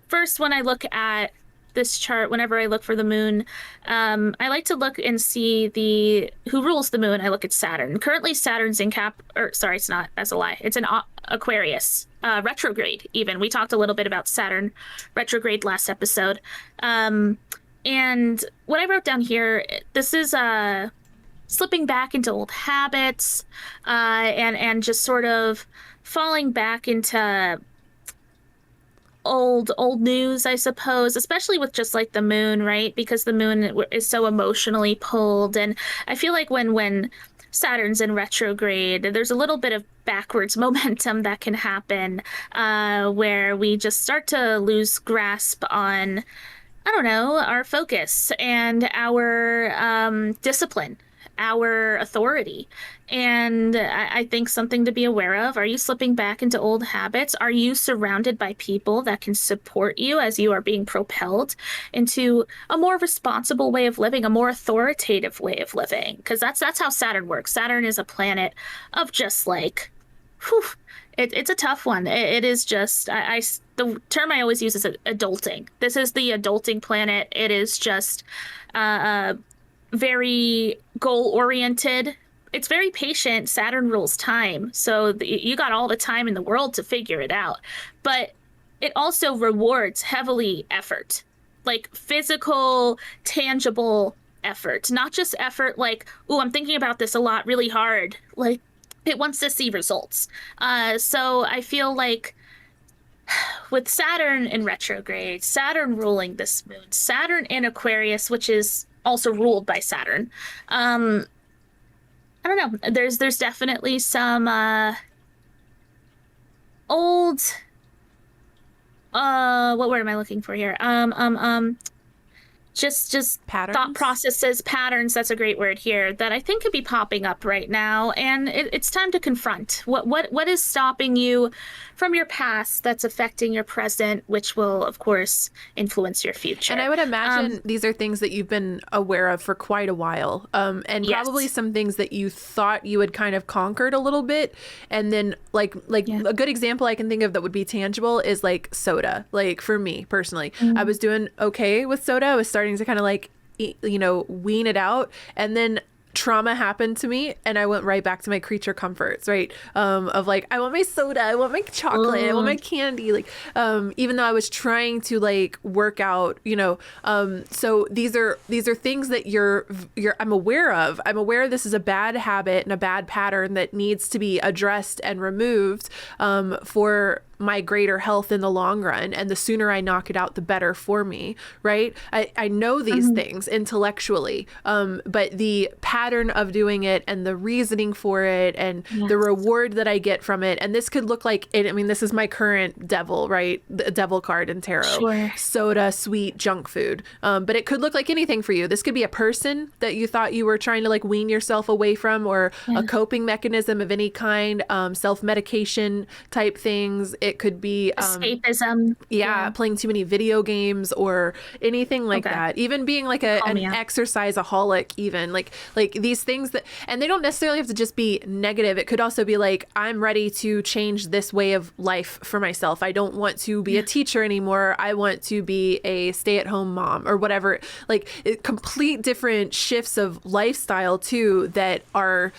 first, when I look at this chart, whenever I look for the moon, I like to look and see who rules the moon. I look at Saturn. Currently, Saturn's in it's not. That's a lie. It's in Aquarius, retrograde even. We talked a little bit about Saturn retrograde last episode. And what I wrote down here, this is slipping back into old habits and just sort of falling back into old news, I suppose, especially with just like the moon, right? Because the moon is so emotionally pulled. And I feel like when Saturn's in retrograde, there's a little bit of backwards momentum that can happen where we just start to lose grasp on, I don't know, our focus and our discipline, our authority. And I think something to be aware of. Are you slipping back into old habits? Are you surrounded by people that can support you as you are being propelled into a more responsible way of living, a more authoritative way of living? Because that's how Saturn works. Saturn is a planet of just like, whew, it's a tough one. It is just, the term I always use is adulting. This is the adulting planet. It is just very goal-oriented. It's very patient. Saturn rules time. So you got all the time in the world to figure it out. But it also rewards heavily effort, like physical, tangible effort, not just effort like, oh, I'm thinking about this a lot, really hard. Like it wants to see results. So I feel like with Saturn in retrograde, Saturn ruling this moon, Saturn in Aquarius, which is also ruled by Saturn, I don't know. There's definitely some old what word am I looking for here? just Patterns? thought processes, patterns, that's a great word here, that I think could be popping up right now. And it's time to confront what is stopping you from your past that's affecting your present, which will, of course, influence your future. And I would imagine these are things that you've been aware of for quite a while. And Yes. probably some things that you thought you had kind of conquered a little bit. And then like a good example I can think of that would be tangible is like soda. Like for me personally, I was doing okay with soda. I was starting to kind of like, wean it out. And then trauma happened to me and I went right back to my creature comforts, right? Of like, I want my soda, I want my chocolate, I want my candy. Like, even though I was trying to like work out, so these are things that I'm aware of. I'm aware this is a bad habit and a bad pattern that needs to be addressed and removed, for my greater health in the long run. And the sooner I knock it out, the better for me, right? I know these things intellectually, but the pattern of doing it and the reasoning for it and the reward that I get from it. And this could look like, this is my current devil, right? The devil card in tarot. Sure. Soda, sweet, junk food. But it could look like anything for you. This could be a person that you thought you were trying to like wean yourself away from, or a coping mechanism of any kind, self-medication type things. It could be escapism. Playing too many video games or anything like that. Even being like an exercise-aholic, even like these things that, and they don't necessarily have to just be negative. It could also be like, I'm ready to change this way of life for myself. I don't want to be a teacher anymore. I want to be a stay-at-home mom or whatever. Like complete different shifts of lifestyle too that are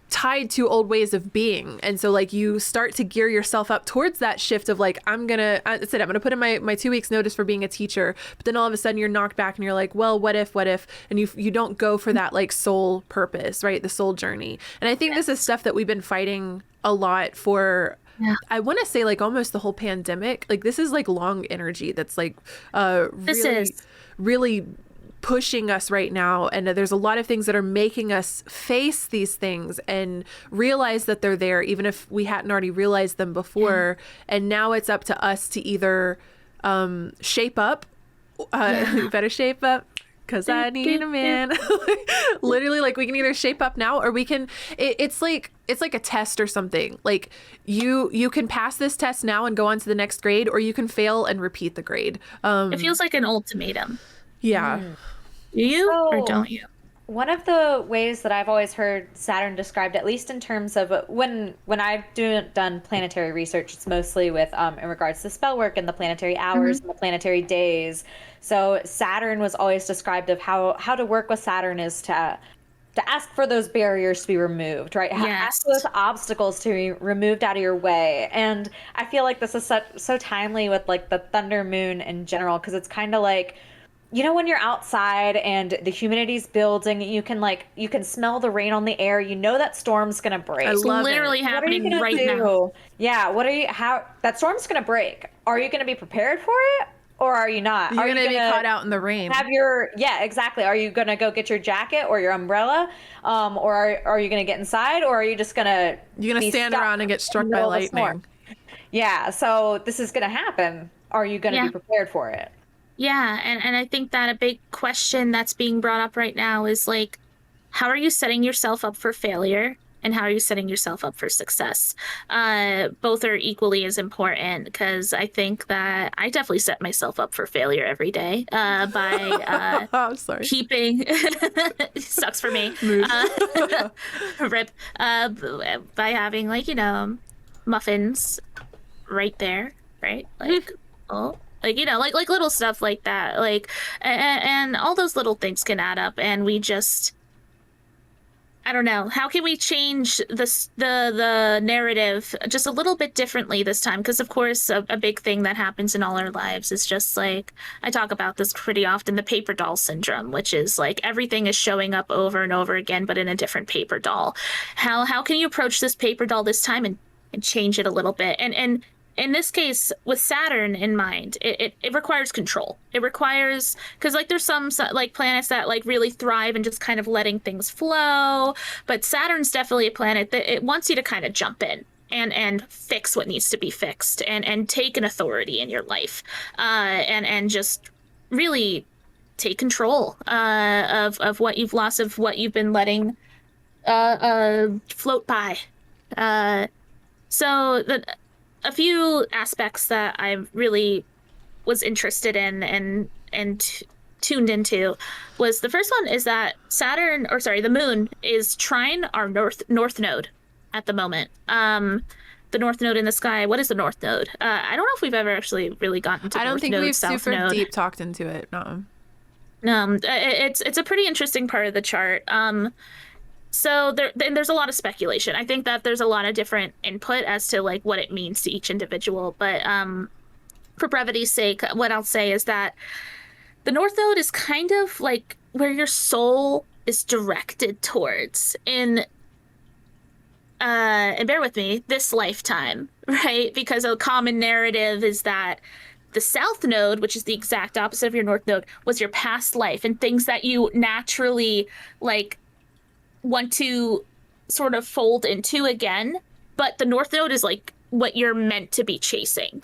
tied to old ways of being. And so like you start to gear yourself up towards that shift of like, I'm gonna put in my 2 weeks notice for being a teacher, but then all of a sudden you're knocked back and you're like, well, what if, and you don't go for that like soul purpose, right? The soul journey. And I think this is stuff that we've been fighting a lot for. I want to say like almost the whole pandemic. Like this is like long energy that's like really pushing us right now, and there's a lot of things that are making us face these things and realize that they're there, even if we hadn't already realized them before. And now it's up to us to either shape up. You better shape up, because I need a man. Literally, like we can either shape up now, or we can it's like a test or something. Like you can pass this test now and go on to the next grade, or you can fail and repeat the grade. It feels like an ultimatum. Yeah. Do you or don't you? One of the ways that I've always heard Saturn described, at least in terms of when I've done planetary research, it's mostly with in regards to spell work and the planetary hours and the planetary days. So Saturn was always described of how to work with Saturn is to ask for those barriers to be removed, right? Ask those obstacles to be removed out of your way. And I feel like this is so timely with like the thunder moon in general, because it's kind of like, when you're outside and the humidity's building, you can smell the rain on the air. That storm's going to break. I love literally it. happening right now. Yeah. That storm's going to break. Are you going to be prepared for it? Or are you not? You're going to be caught out in the rain. Exactly. Are you going to go get your jacket or your umbrella? Or are you going to get inside? Or are you just going to... You're going to stand around and get struck by lightning. Yeah. So this is going to happen. Are you going to be prepared for it? Yeah, and I think that a big question that's being brought up right now is like, how are you setting yourself up for failure, and how are you setting yourself up for success? Both are equally as important, because I think that I definitely set myself up for failure every day by I'm sorry. keeping sucks for me. Rip. By having muffins right there, right? Like like little stuff like that, and all those little things can add up, and we just, I don't know, how can we change the narrative just a little bit differently this time? Because of course a big thing that happens in all our lives is just like, I talk about this pretty often, the paper doll syndrome, which is like everything is showing up over and over again, but in a different paper doll. How can you approach this paper doll this time and change it a little bit? And in this case, with Saturn in mind, it requires control. It requires, because there's some like planets that like really thrive in just kind of letting things flow, but Saturn's definitely a planet that it wants you to kind of jump in and fix what needs to be fixed and take an authority in your life, and just really take control of what you've lost, of what you've been letting float by. So a few aspects that I really was interested in and tuned into was, the first one is that the moon is trine our north node at the moment. The north node in the sky. What is the north node? I don't know if we've ever actually really gotten to. I don't north think node, we've south super node. deep talked into it. No. It's a pretty interesting part of the chart. So there's a lot of speculation. I think that there's a lot of different input as to like what it means to each individual. But for brevity's sake, what I'll say is that the north node is kind of like where your soul is directed towards in, and bear with me, this lifetime, right? Because a common narrative is that the south node, which is the exact opposite of your north node, was your past life and things that you naturally like want to sort of fold into again. But the north node is like what you're meant to be chasing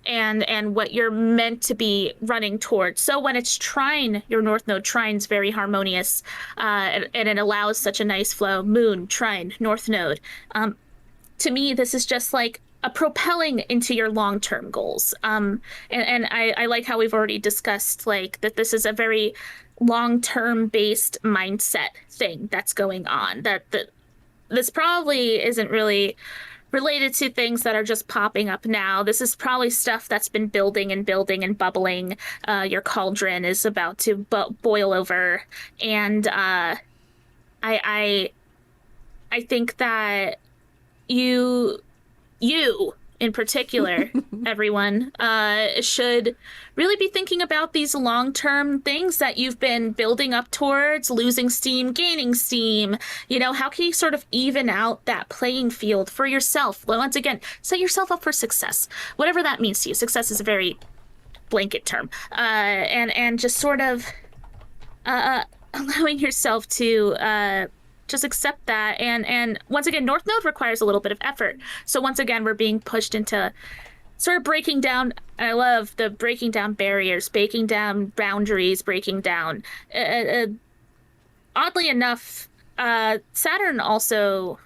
and what you're meant to be running towards. So when it's trine, your north node, trine's very harmonious, and it allows such a nice flow. Moon, trine, north node. To me, this is just like a propelling into your long-term goals. And I like how we've already discussed like that this is a very long-term based mindset thing that's going on. That this probably isn't really related to things that are just popping up now. This is probably stuff that's been building and building and bubbling. Your cauldron is about to boil over, and I think that you in particular, everyone, should really be thinking about these long-term things that you've been building up towards, losing steam, gaining steam. You know, how can you sort of even out that playing field for yourself? Well, once again, set yourself up for success, whatever that means to you. Success is a very blanket term. And just sort of allowing yourself to just accept that. And once again, north node requires a little bit of effort. So once again, we're being pushed into sort of breaking down. I love the breaking down barriers, breaking down boundaries, breaking down. Oddly enough, Saturn also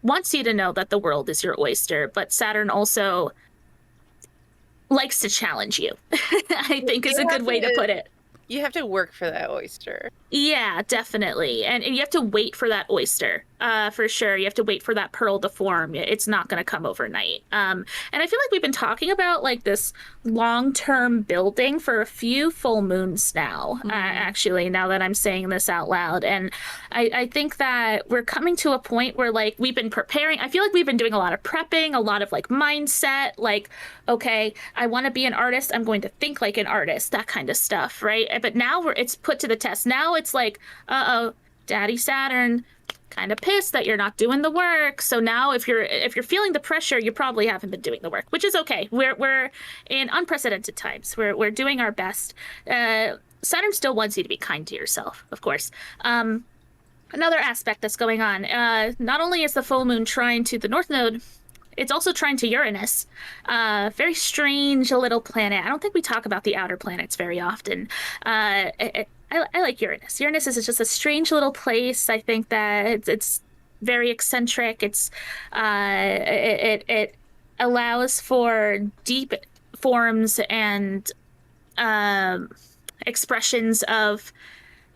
wants you to know that the world is your oyster, but Saturn also likes to challenge you, I think is a good way to put it. You have to work for that oyster. Yeah, definitely. And you have to wait for that oyster, for sure. You have to wait for that pearl to form. It's not going to come overnight. And I feel like we've been talking about like this long-term building for a few full moons now, actually, now that I'm saying this out loud. And I think that we're coming to a point where like we've been preparing. I feel like we've been doing a lot of prepping, a lot of like mindset, like, okay, I want to be an artist. I'm going to think like an artist, that kind of stuff, right? But now it's put to the test. Now it's like, Daddy Saturn kind of pissed that you're not doing the work. So now if you're feeling the pressure, you probably haven't been doing the work, which is okay. We're in unprecedented times. We're doing our best. Saturn still wants you to be kind to yourself, of course. Another aspect that's going on, not only is the full moon trine to the north node, it's also trine to Uranus. Very strange little planet. I don't think we talk about the outer planets very often. I like Uranus. Uranus is just a strange little place. I think that it's very eccentric. It allows for deep forms and expressions of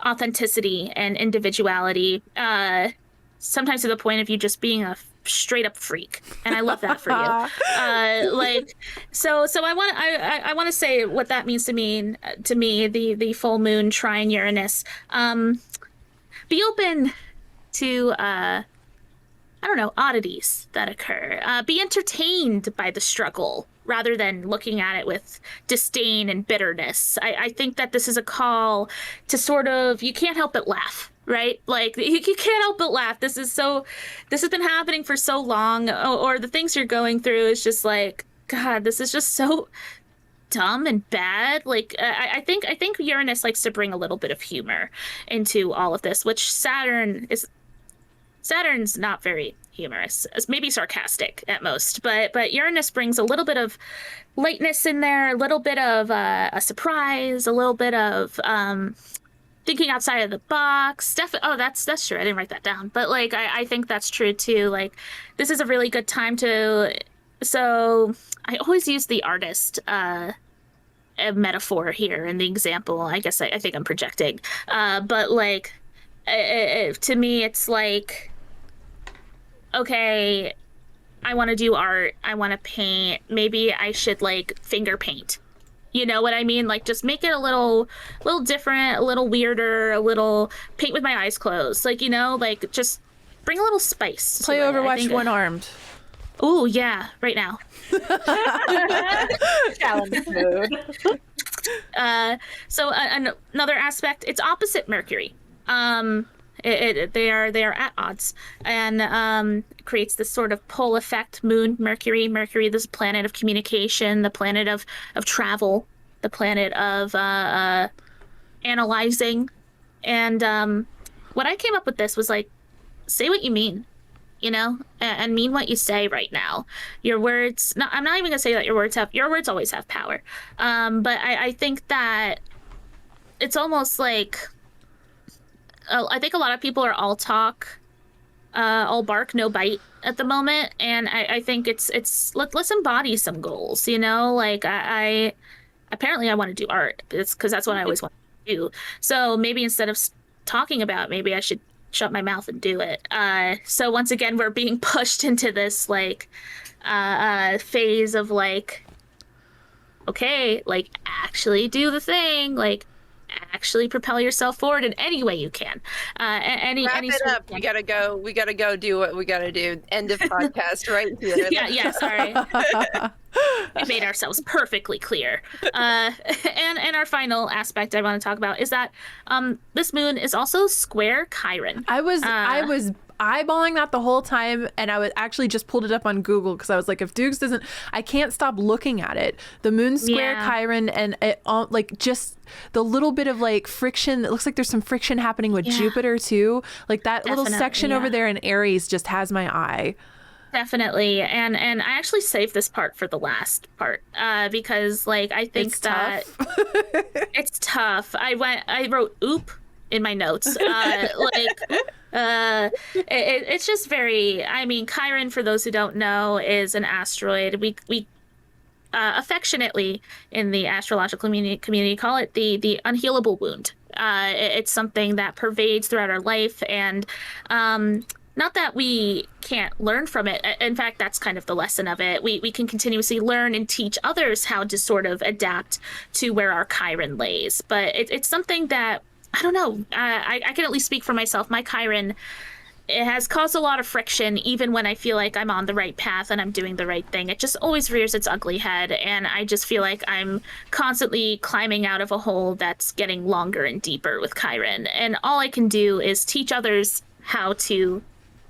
authenticity and individuality. Sometimes to the point of you just being a straight up freak, and I love that for you. So I want to say what that means to me. The full moon trine Uranus. Be open to oddities that occur. Be entertained by the struggle rather than looking at it with disdain and bitterness. I think that this is a call to sort of, you can't help but laugh. Right? Like you can't help but laugh. This has been happening for so long, or the things you're going through is just like, God, this is just so dumb and bad. Like I think Uranus likes to bring a little bit of humor into all of this, which Saturn's not very humorous, maybe sarcastic at most, but Uranus brings a little bit of lightness in there, a little bit of a surprise, a little bit of thinking outside of the box. That's true. I didn't write that down, but like I think that's true too. Like this is a really good time to. So I always use the artist a metaphor here in the example. I guess I think I'm projecting, but like to me, it's like, okay, I want to do art. I want to paint. Maybe I should like finger paint. You know what I mean? Like just make it a little different, a little weirder, a little paint with my eyes closed. Like, you know, like just bring a little spice. Play Overwatch one-armed. Oh yeah, right now. Challenge mode. So another aspect, it's opposite Mercury. They are at odds, and creates this sort of pull effect. Moon, Mercury, this planet of communication, the planet of travel, the planet of analyzing. And what I came up with this was like, say what you mean, you know, and mean what you say right now. Your words. No, I'm not even gonna say that your words always have power. But I think that it's almost like. I think a lot of people are all talk, all bark, no bite at the moment, and I think let's embody some goals. You know, like I apparently I want to do art. It's because that's what I always want to do. So maybe instead of talking about it, maybe I should shut my mouth and do it. So once again, we're being pushed into this like phase of like, okay, like actually do the thing, like. Actually propel yourself forward in any way you can. Any it up. We gotta go do what we gotta do. End of podcast right here. yeah, sorry. We made ourselves perfectly clear. And our final aspect I want to talk about is that this moon is also square Chiron. I was eyeballing that the whole time, and I was actually just pulled it up on Google because I was like, if Dukes doesn't, I can't stop looking at it. The moon square Chiron, and it like just the little bit of like friction. It looks like there's some friction happening with Jupiter too. Like that little section over there in Aries just has my eye. Definitely. And I actually saved this part for the last part because like I think it's that tough. It's tough. I wrote oop in my notes. It's just very, I mean, Chiron, for those who don't know, is an asteroid. We affectionately in the astrological community call it the unhealable wound. It's something that pervades throughout our life, and not that we can't learn from it. In fact, that's kind of the lesson of it. We can continuously learn and teach others how to sort of adapt to where our Chiron lays. But it's something that, I don't know, I can at least speak for myself. My Chiron, it has caused a lot of friction, even when I feel like I'm on the right path and I'm doing the right thing. It just always rears its ugly head, and I just feel like I'm constantly climbing out of a hole that's getting longer and deeper with Chiron. And all I can do is teach others how to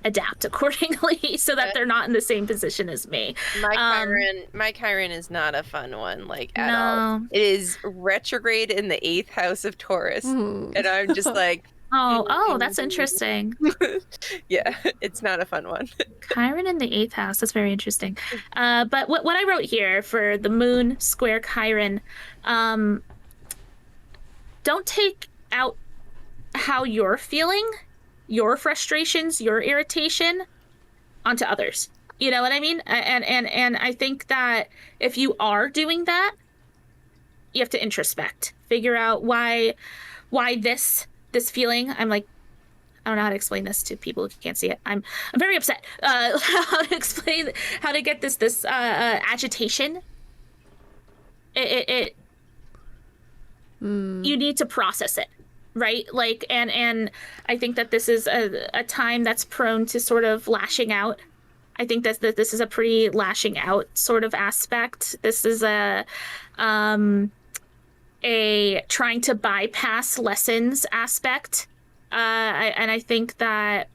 adapt accordingly so that they're not in the same position as me. My Chiron is not a fun one, like at all. It is retrograde in the 8th house of Taurus, and I'm just like, oh, that's interesting. Yeah, it's not a fun one. Chiron in the 8th house. That's very interesting. But what I wrote here for the moon square Chiron, don't take out how you're feeling, your frustrations, your irritation onto others. You know what I mean? And I think that if you are doing that, you have to introspect, figure out why this feeling. I'm like, I don't know how to explain this to people who can't see it. I'm very upset. How to explain how to get this agitation. You need to process it. Right. Like, and I think that this is a time that's prone to sort of lashing out. I think that this is a pretty lashing out sort of aspect. This is a trying to bypass lessons aspect. And I think that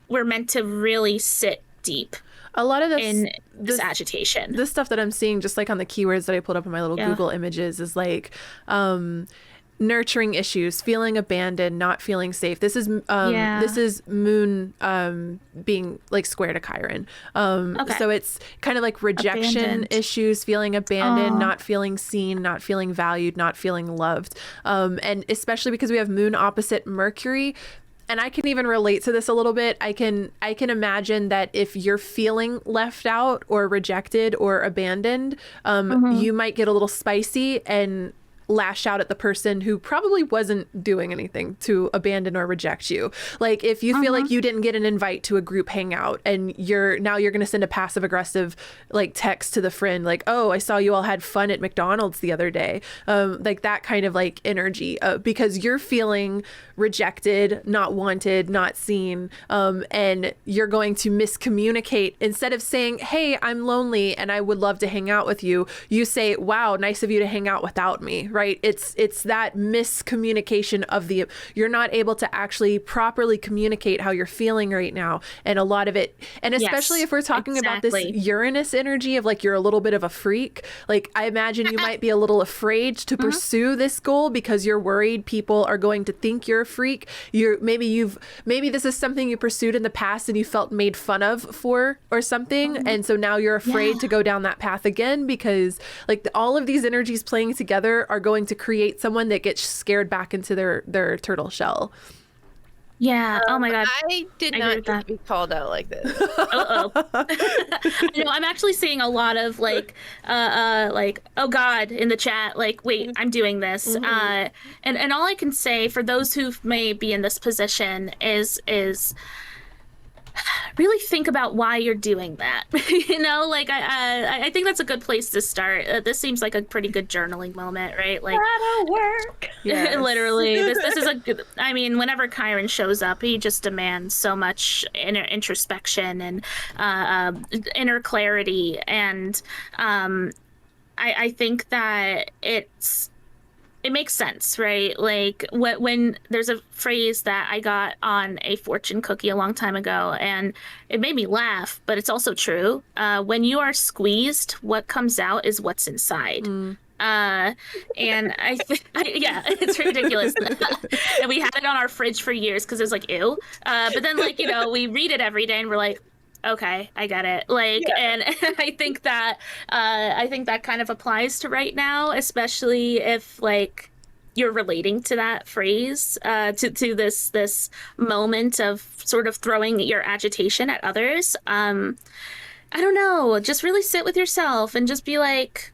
we're meant to really sit deep. A lot of this agitation. This stuff that I'm seeing, just like on the keywords that I pulled up in my little Google images, is like, nurturing issues, feeling abandoned, not feeling safe. This is this is Moon being like square to Chiron. So it's kind of like rejection Abandoned. issues, feeling abandoned, not feeling seen, not feeling valued, not feeling loved. And especially because we have Moon opposite Mercury. And I can even relate to this a little bit. I can imagine that if you're feeling left out or rejected or abandoned, you might get a little spicy and lash out at the person who probably wasn't doing anything to abandon or reject you. Like if you feel like you didn't get an invite to a group hangout and you're going to send a passive aggressive like text to the friend like, oh, I saw you all had fun at McDonald's the other day. Like that kind of like energy because you're feeling rejected, not wanted, not seen. And you're going to miscommunicate. Instead of saying, hey, I'm lonely and I would love to hang out with you, you say, wow, nice of you to hang out without me. Right. It's that miscommunication of you're not able to actually properly communicate how you're feeling right now. And a lot of it, and especially if we're talking about this Uranus energy of like, you're a little bit of a freak. Like I imagine you might be a little afraid to pursue this goal because you're worried people are going to think you're a freak. Maybe this is something you pursued in the past and you felt made fun of for or something. And so now you're afraid to go down that path again because like all of these energies playing together are going to create someone that gets scared back into their turtle shell. Yeah. Oh my God. I did not get to be called out like this. You know, I'm actually seeing a lot of like, oh God, in the chat. Like, wait, I'm doing this. And all I can say for those who may be in this position is really think about why you're doing that. You know, like I think that's a good place to start. This seems like a pretty good journaling moment, right? Like that'll work. Literally, this is a good. I mean, whenever Chiron shows up, he just demands so much introspection and inner clarity, and I think that it makes sense, right? Like when there's a phrase that I got on a fortune cookie a long time ago, and it made me laugh, but it's also true. When you are squeezed, what comes out is what's inside. And yeah, it's ridiculous. And we had it on our fridge for years because it was like, ew. But then like, you know, we read it every day and we're like, okay, I get it. Like, and I think that kind of applies to right now, especially if like you're relating to that phrase, to this moment of sort of throwing your agitation at others. I don't know, just really sit with yourself and just be like,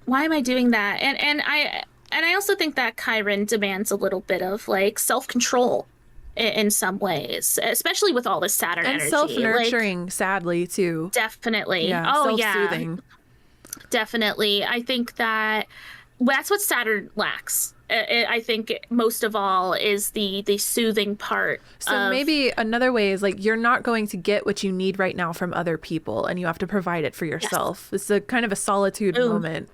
why am I doing that? And I also think that Chiron demands a little bit of like self-control in some ways, especially with all this Saturn and energy. Self-nurturing, like, sadly, too. Definitely. Yeah, self-soothing. Yeah. Definitely. I think that's what Saturn lacks. I think most of all is the soothing part. So maybe another way is like you're not going to get what you need right now from other people, and you have to provide it for yourself. Yes. It's a kind of a solitude moment.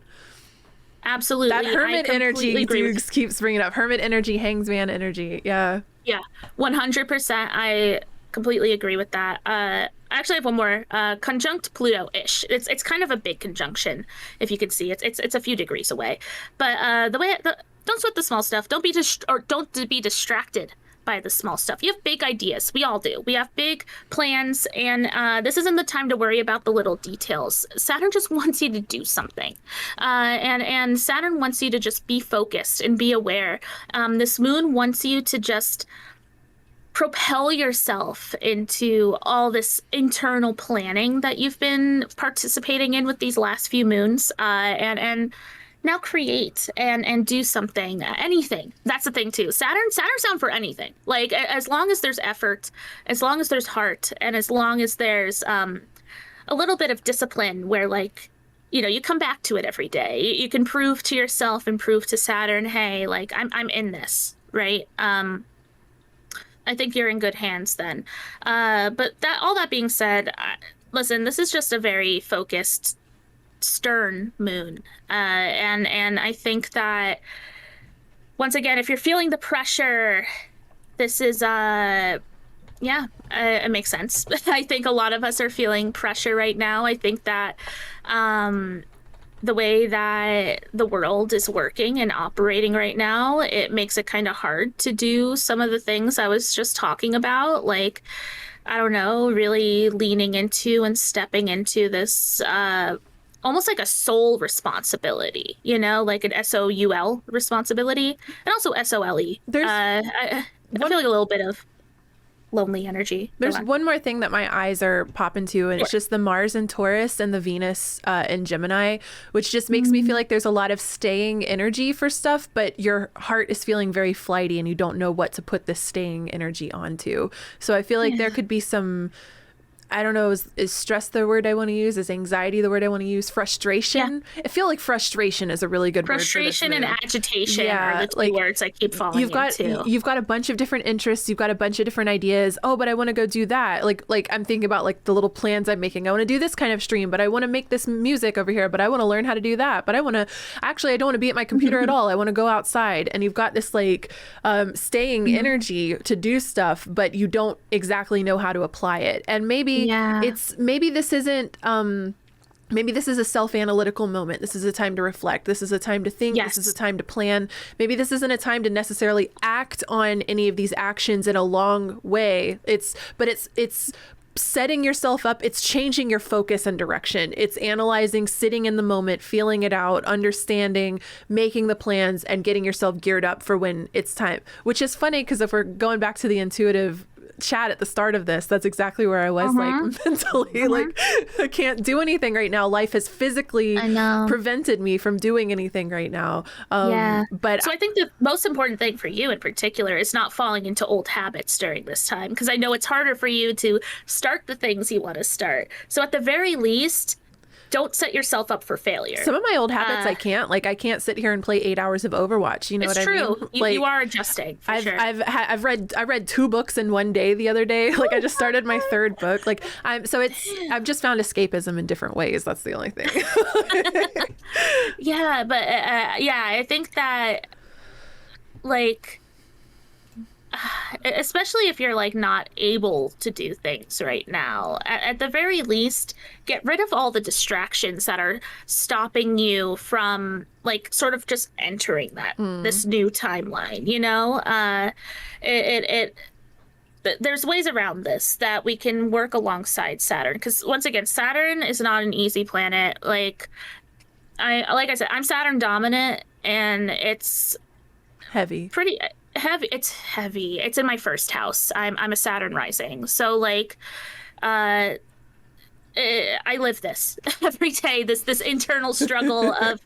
Absolutely. That hermit energy Dukes keeps bringing up. Hermit energy, hangsman energy. Yeah. Yeah, 100%. I completely agree with that. I actually have one more. Conjunct Pluto-ish. It's kind of a big conjunction, if you can see. It's a few degrees away. But don't sweat the small stuff. Don't be distracted by the small stuff. You have big ideas. We all do. We have big plans, and this isn't the time to worry about the little details. Saturn just wants you to do something, and Saturn wants you to just be focused and be aware. This moon wants you to just propel yourself into all this internal planning that you've been participating in with these last few moons, and now create and do something, anything. That's the thing too. Saturn's down for anything. Like as long as there's effort, as long as there's heart, and as long as there's a little bit of discipline where like, you know, you come back to it every day. You can prove to yourself and prove to Saturn, hey, like I'm in this, right? I think you're in good hands then. But all that being said, listen, this is just a very focused, stern moon, and I think that once again, if you're feeling the pressure, this is it makes sense. I think a lot of us are feeling pressure right now. I think that the way that the world is working and operating right now, it makes it kind of hard to do some of the things I was just talking about. Like, I don't know, really leaning into and stepping into this almost like a soul responsibility, you know, like an SOUL responsibility, and also SOLE. I feel like a little bit of lonely energy. There's one more thing that my eyes are popping to, and it's just the Mars in Taurus and the Venus in Gemini, which just makes me feel like there's a lot of staying energy for stuff, but your heart is feeling very flighty and you don't know what to put this staying energy onto. So I feel like there could be some, I don't know, is stress the word I want to use? Is anxiety the word I want to use? Frustration? Yeah. I feel like frustration is a really good word for this mood. Frustration and agitation are the two words I keep falling into. You've got a bunch of different interests. You've got a bunch of different ideas. Oh, but I want to go do that. Like I'm thinking about like the little plans I'm making. I want to do this kind of stream, but I want to make this music over here, but I want to learn how to do that. But I don't want to be at my computer at all. I want to go outside. And you've got this like staying energy to do stuff, but you don't exactly know how to apply it. And maybe this isn't maybe this is a self-analytical moment. This is a time to reflect. This is a time to think. This is a time to plan. Maybe this isn't a time to necessarily act on any of these actions in a long way. It's setting yourself up. It's changing your focus and direction. It's analyzing, sitting in the moment, feeling it out, understanding, making the plans, and getting yourself geared up for when it's time. Which is funny because if we're going back to the intuitive chat at the start of this, that's exactly where I was like mentally like I can't do anything right now. Life has physically prevented me from doing anything right now. But so I think the most important thing for you in particular is not falling into old habits during this time, because I know it's harder for you to start the things you want to start. So at the very least, don't set yourself up for failure. Some of my old habits I can't sit here and play 8 hours of Overwatch. You know what I mean? It's true. You are adjusting. For sure. I read 2 books in one day the other day. Like I just started my 3rd book. Like I've just found escapism in different ways. That's the only thing. I think that like, especially if you're like not able to do things right now, at the very least, get rid of all the distractions that are stopping you from like sort of just entering that this new timeline, you know. There's ways around this that we can work alongside Saturn, because once again, Saturn is not an easy planet. Like I said, I'm Saturn dominant, and it's pretty heavy. It's heavy. It's in my 1st house. I'm a Saturn rising. So like I live this every day, this internal struggle of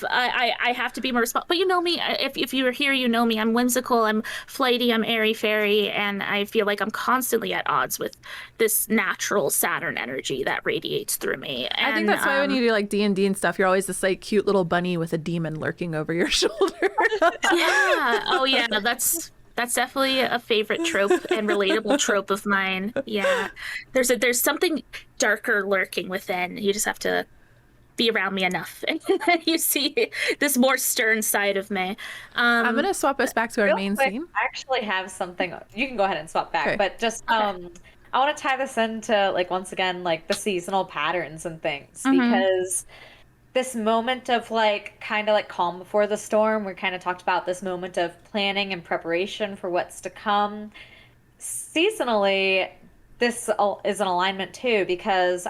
I have to be more responsible. But you know me, if you were here, you know me, I'm whimsical, I'm flighty, I'm airy-fairy, and I feel like I'm constantly at odds with this natural Saturn energy that radiates through me. And I think that's why when you do like D&D and stuff, you're always this like cute little bunny with a demon lurking over your shoulder. That's definitely a favorite trope and relatable trope of mine. Yeah. There's something darker lurking within. You just have to be around me enough, and then you see this more stern side of me. I'm going to swap us back to our main scene. I actually have something. You can go ahead and swap back, but just I want to tie this into like once again like the seasonal patterns and things, because this moment of like kind of like calm before the storm, we kind of talked about this moment of planning and preparation for what's to come. Seasonally, this is an alignment too, because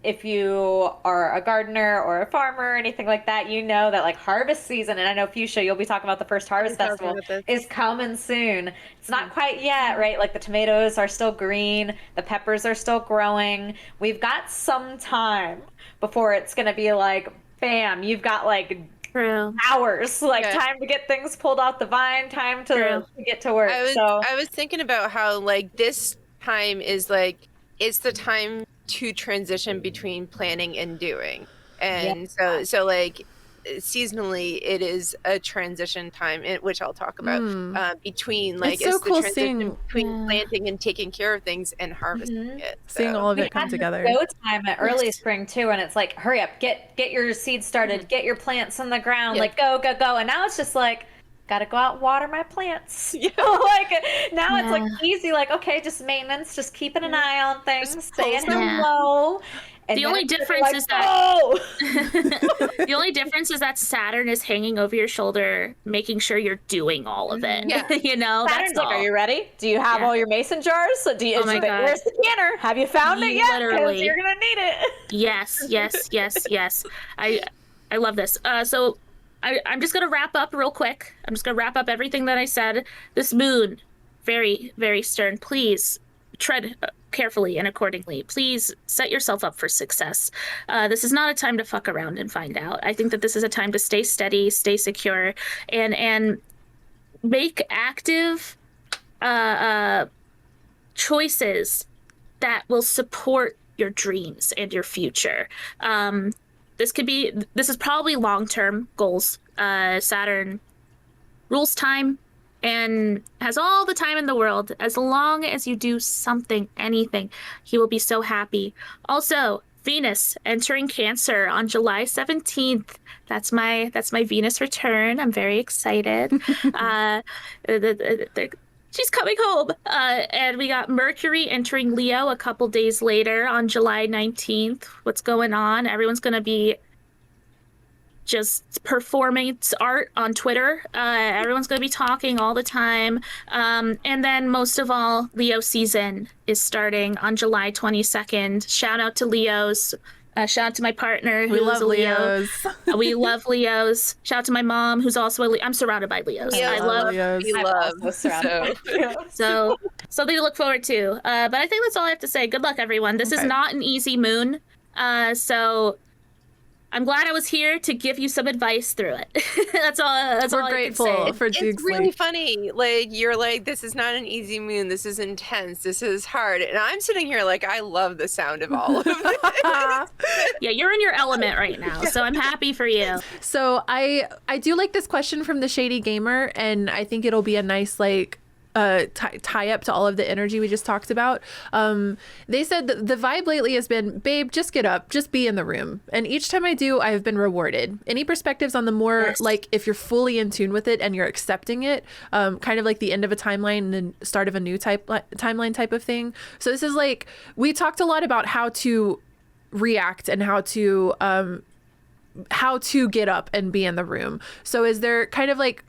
if you are a gardener or a farmer or anything like that, you know that like harvest season, and I know Fuchsia, you'll be talking about the first harvest festival, is coming soon. It's not quite yet, right? Like the tomatoes are still green, the peppers are still growing. We've got some time before it's going to be like, bam, you've got like hours, like time to get things pulled off the vine, time to get to work. I was thinking about how like this time is like, it's the time to transition between planning and doing. And so like seasonally it is a transition time, which I'll talk about between like it's so the cool transition between planting and taking care of things and harvesting it. Seeing all of it come together. Go time at early spring too, and it's like hurry up, get your seeds started, get your plants in the ground, like go. And now it's just like gotta go out and water my plants. Like now it's like easy, like okay, just maintenance, just keeping an eye on things, staying low. And The then only it's gonna be difference like, is that "Oh!" the only difference is that Saturn is hanging over your shoulder, making sure you're doing all of it. Yeah. You know, Saturn's that's like, all. "Are you ready? Do you have Yeah. all your mason jars? So do you, Oh my God. where's the canner? Have you found it yet? 'Cause Literally. you're gonna need it." Yes, yes, yes, yes. I love this. So I'm just gonna wrap up real quick. I'm just gonna wrap up everything that I said. This moon, very, very stern. Please tread carefully and accordingly. Please set yourself up for success. This is not a time to fuck around and find out. I think that this is a time to stay steady, stay secure, and make active choices that will support your dreams and your future. This is probably long-term goals. Saturn rules time and has all the time in the world. As long as you do something, anything, he will be so happy. Also, Venus entering Cancer on July 17th. That's my Venus return. I'm very excited. She's coming home. And we got Mercury entering Leo a couple days later on July 19th. What's going on? Everyone's going to be just performance art on Twitter. Everyone's going to be talking all the time. And then most of all, Leo season is starting on July 22nd. Shout out to Leos. Shout out to my partner who's love a Leo. Leos. We love Leos. Shout out to my mom who's also a Leo. I'm surrounded by Leos. Yeah, I love Leos. We I'm love. also surrounded by Leos. so something to look forward to. But I think that's all I have to say. Good luck, everyone. This is Okay. not an easy moon. So I'm glad I was here to give you some advice through it. That's all I We're can grateful say. for It's Duke's really like, funny. Like, you're like, this is not an easy moon. This is intense. This is hard. And I'm sitting here like, I love the sound of all of this. Yeah, you're in your element right now, so I'm happy for you. So I do like this question from the Shady Gamer, and I think it'll be a nice like tie up to all of the energy we just talked about. They said that the vibe lately has been, babe, just get up, just be in the room. And each time I do, I have been rewarded. Any perspectives on the more Yes. like if you're fully in tune with it and you're accepting it, kind of like the end of a timeline and the start of a new timeline type of thing. So this is like, we talked a lot about how to react and how to get up and be in the room. So is there kind of like,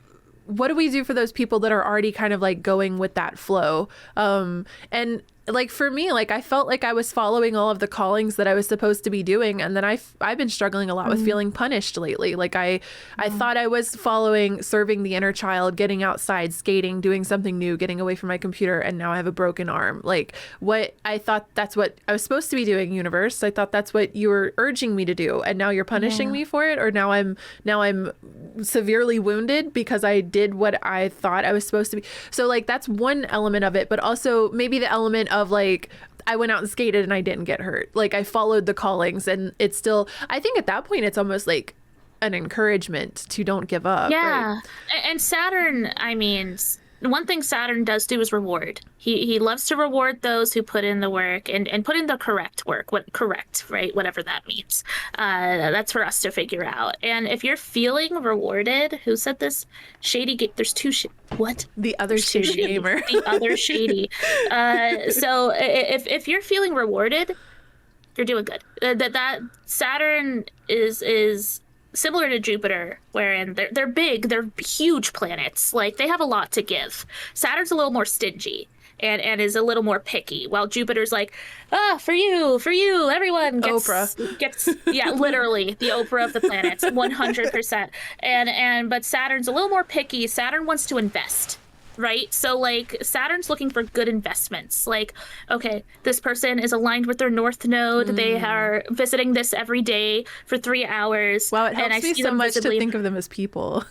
what do we do for those people that are already kind of like going with that flow? And like for me, like I felt like I was following all of the callings that I was supposed to be doing, and then I've been struggling a lot with feeling punished lately. Like I thought I was following serving the inner child, getting outside, skating, doing something new, getting away from my computer, and now I have a broken arm. Like what I thought that's what I was supposed to be doing, universe. I thought that's what you were urging me to do, and now you're punishing me for it, or now I'm severely wounded because I did what I thought I was supposed to be. So like that's one element of it, but also maybe the element of like I went out and skated and I didn't get hurt. Like I followed the callings, and it's still, I think at that point it's almost like an encouragement to don't give up. Yeah. Right? And Saturn, I mean, one thing Saturn does do is reward. He loves to reward those who put in the work and put in the correct work. Correct, right? Whatever that means. That's for us to figure out. And if you're feeling rewarded, who said this? There's two what? The other Shady Gamer. The other Shady. So if you're feeling rewarded, you're doing good. That Saturn is similar to Jupiter, wherein they're big, they're huge planets. Like they have a lot to give. Saturn's a little more stingy and is a little more picky, while Jupiter's like, for you, everyone gets Oprah. Yeah, literally the Oprah of the planets, 100%. But Saturn's a little more picky. Saturn wants to invest. Right? So like Saturn's looking for good investments. Like, okay, this person is aligned with their North Node. They are visiting this every day for 3 hours. Wow, it and helps I me see so them much to visibly- think of them as people.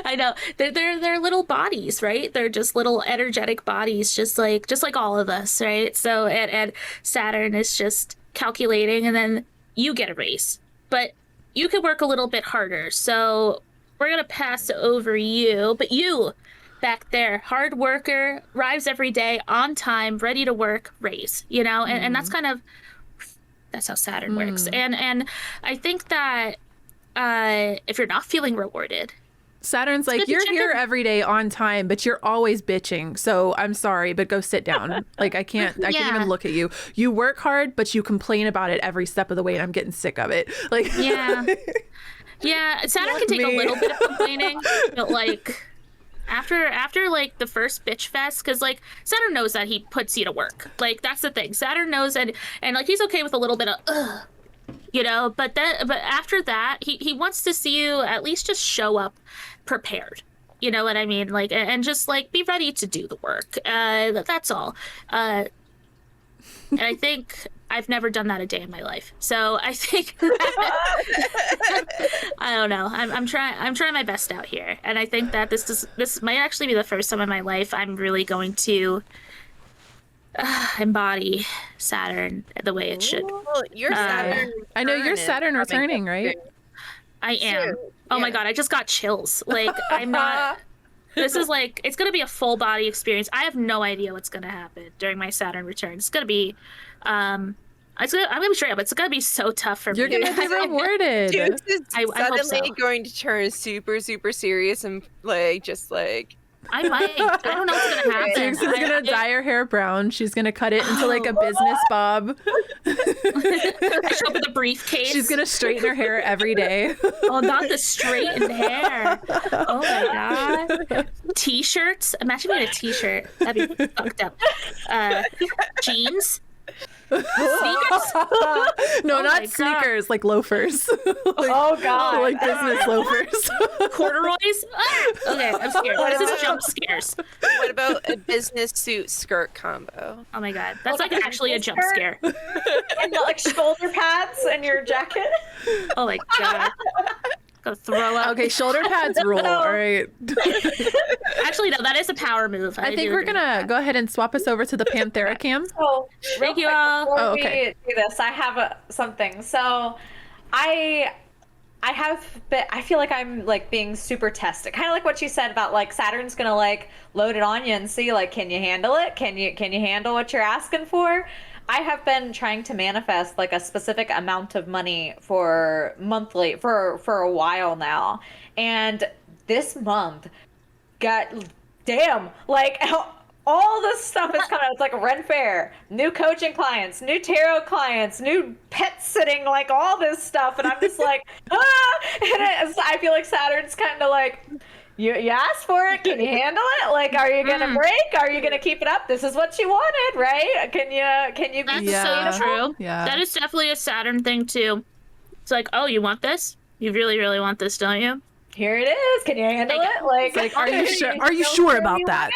I know. They're little bodies, right? They're just little energetic bodies, just like all of us, right? So and Saturn is just calculating, and then you get a raise. But you could work a little bit harder. So we're going to pass over you, but you back there, hard worker, arrives every day on time, ready to work, raise, and that's kind of, that's how Saturn works. And I think that if you're not feeling rewarded, Saturn's like, good to you're check here in. every day on time, but you're always bitching. So I'm sorry, but go sit down. Like, I can't even look at you. You work hard, but you complain about it every step of the way, and I'm getting sick of it. Like, Yeah. Yeah, Saturn can take a little bit of complaining, but like after like the first bitch fest, because like Saturn knows that he puts you to work. Like that's the thing. Saturn knows, and like he's okay with a little bit of ugh, you know. But after that, he wants to see you at least just show up prepared. You know what I mean? Like, and just like be ready to do the work. That's all. And I think I've never done that a day in my life. So I think I don't know. I'm trying my best out here, and I think that this might actually be the first time in my life I'm really going to embody Saturn the way it should. Well, your Saturn. I know your return is Saturn coming returning, up right? soon. I am. Soon, Oh my yeah. god, I just got chills. Like I'm not. This is like it's gonna be a full body experience. I have no idea what's gonna happen during my Saturn return. It's gonna be, I'm gonna be straight up. It's gonna be so tough for You're me. going to be rewarded. Dukes is I hope suddenly so. going to turn super, super serious and like just like I might. I don't know what's gonna happen. Dukes is going to dye her hair brown. She's going to cut it into like a business bob. I show up with a briefcase. She's going to straighten her hair every day. Oh, not the straightened hair. Oh my god. T-shirts. Imagine being a T-shirt. That'd be fucked up. Jeans. Sneakers. No, Oh my not God. sneakers, like loafers. Oh God. Like business loafers. Corduroys. Ah! Okay, I'm scared. This is jump scares. what about a business suit skirt combo? Oh my god, that's like Okay, actually a jump skirt. scare. And like shoulder pads and your jacket. Oh my god. Go throw up. Okay, shoulder pads rule. All right. Actually, no, that is a power move. I think do we're agree with gonna that. go ahead and swap us over to the Panthera cam. So, Thank you real quick, all. Before Oh, okay. we do this, I have something. So, I feel like I'm like being super tested. Kind of like what you said about like Saturn's gonna like load it on you and see like, can you handle it? Can you handle what you're asking for? I have been trying to manifest like a specific amount of money for monthly for a while now, and this month got damn like all this stuff is coming out. It's like a Ren Fair, new coaching clients, new tarot clients, new pet sitting, like all this stuff, and I'm just like I feel like Saturn's kind of like, you asked for it, can you handle it? Like, are you gonna break? Are you gonna keep it up? This is what you wanted, right? Can you That's be Yeah. so true. Yeah. That is definitely a Saturn thing too. It's like, oh, you want this? You really, really want this, don't you? here it is, can you handle it? Like, Like, are you sure? Are you sure about that?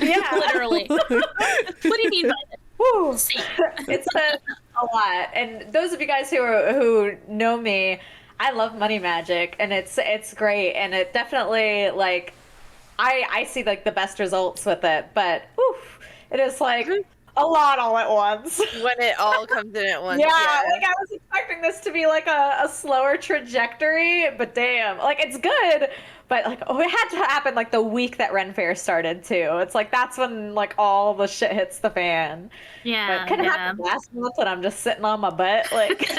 Yeah. Literally. What do you mean by that? Whew. See. It's been a lot, and those of you guys who know me, I love money magic, and it's great, and it definitely like I see like the best results with it, but oof, it is like a lot all at once. When it all comes in at once. Yeah, like I was expecting this to be like a slower trajectory, but damn, like it's good, but like it had to happen like the week that Ren Fair started too. It's like that's when like all the shit hits the fan. Yeah. But it could have yeah. happened last month when I'm just sitting on my butt, like.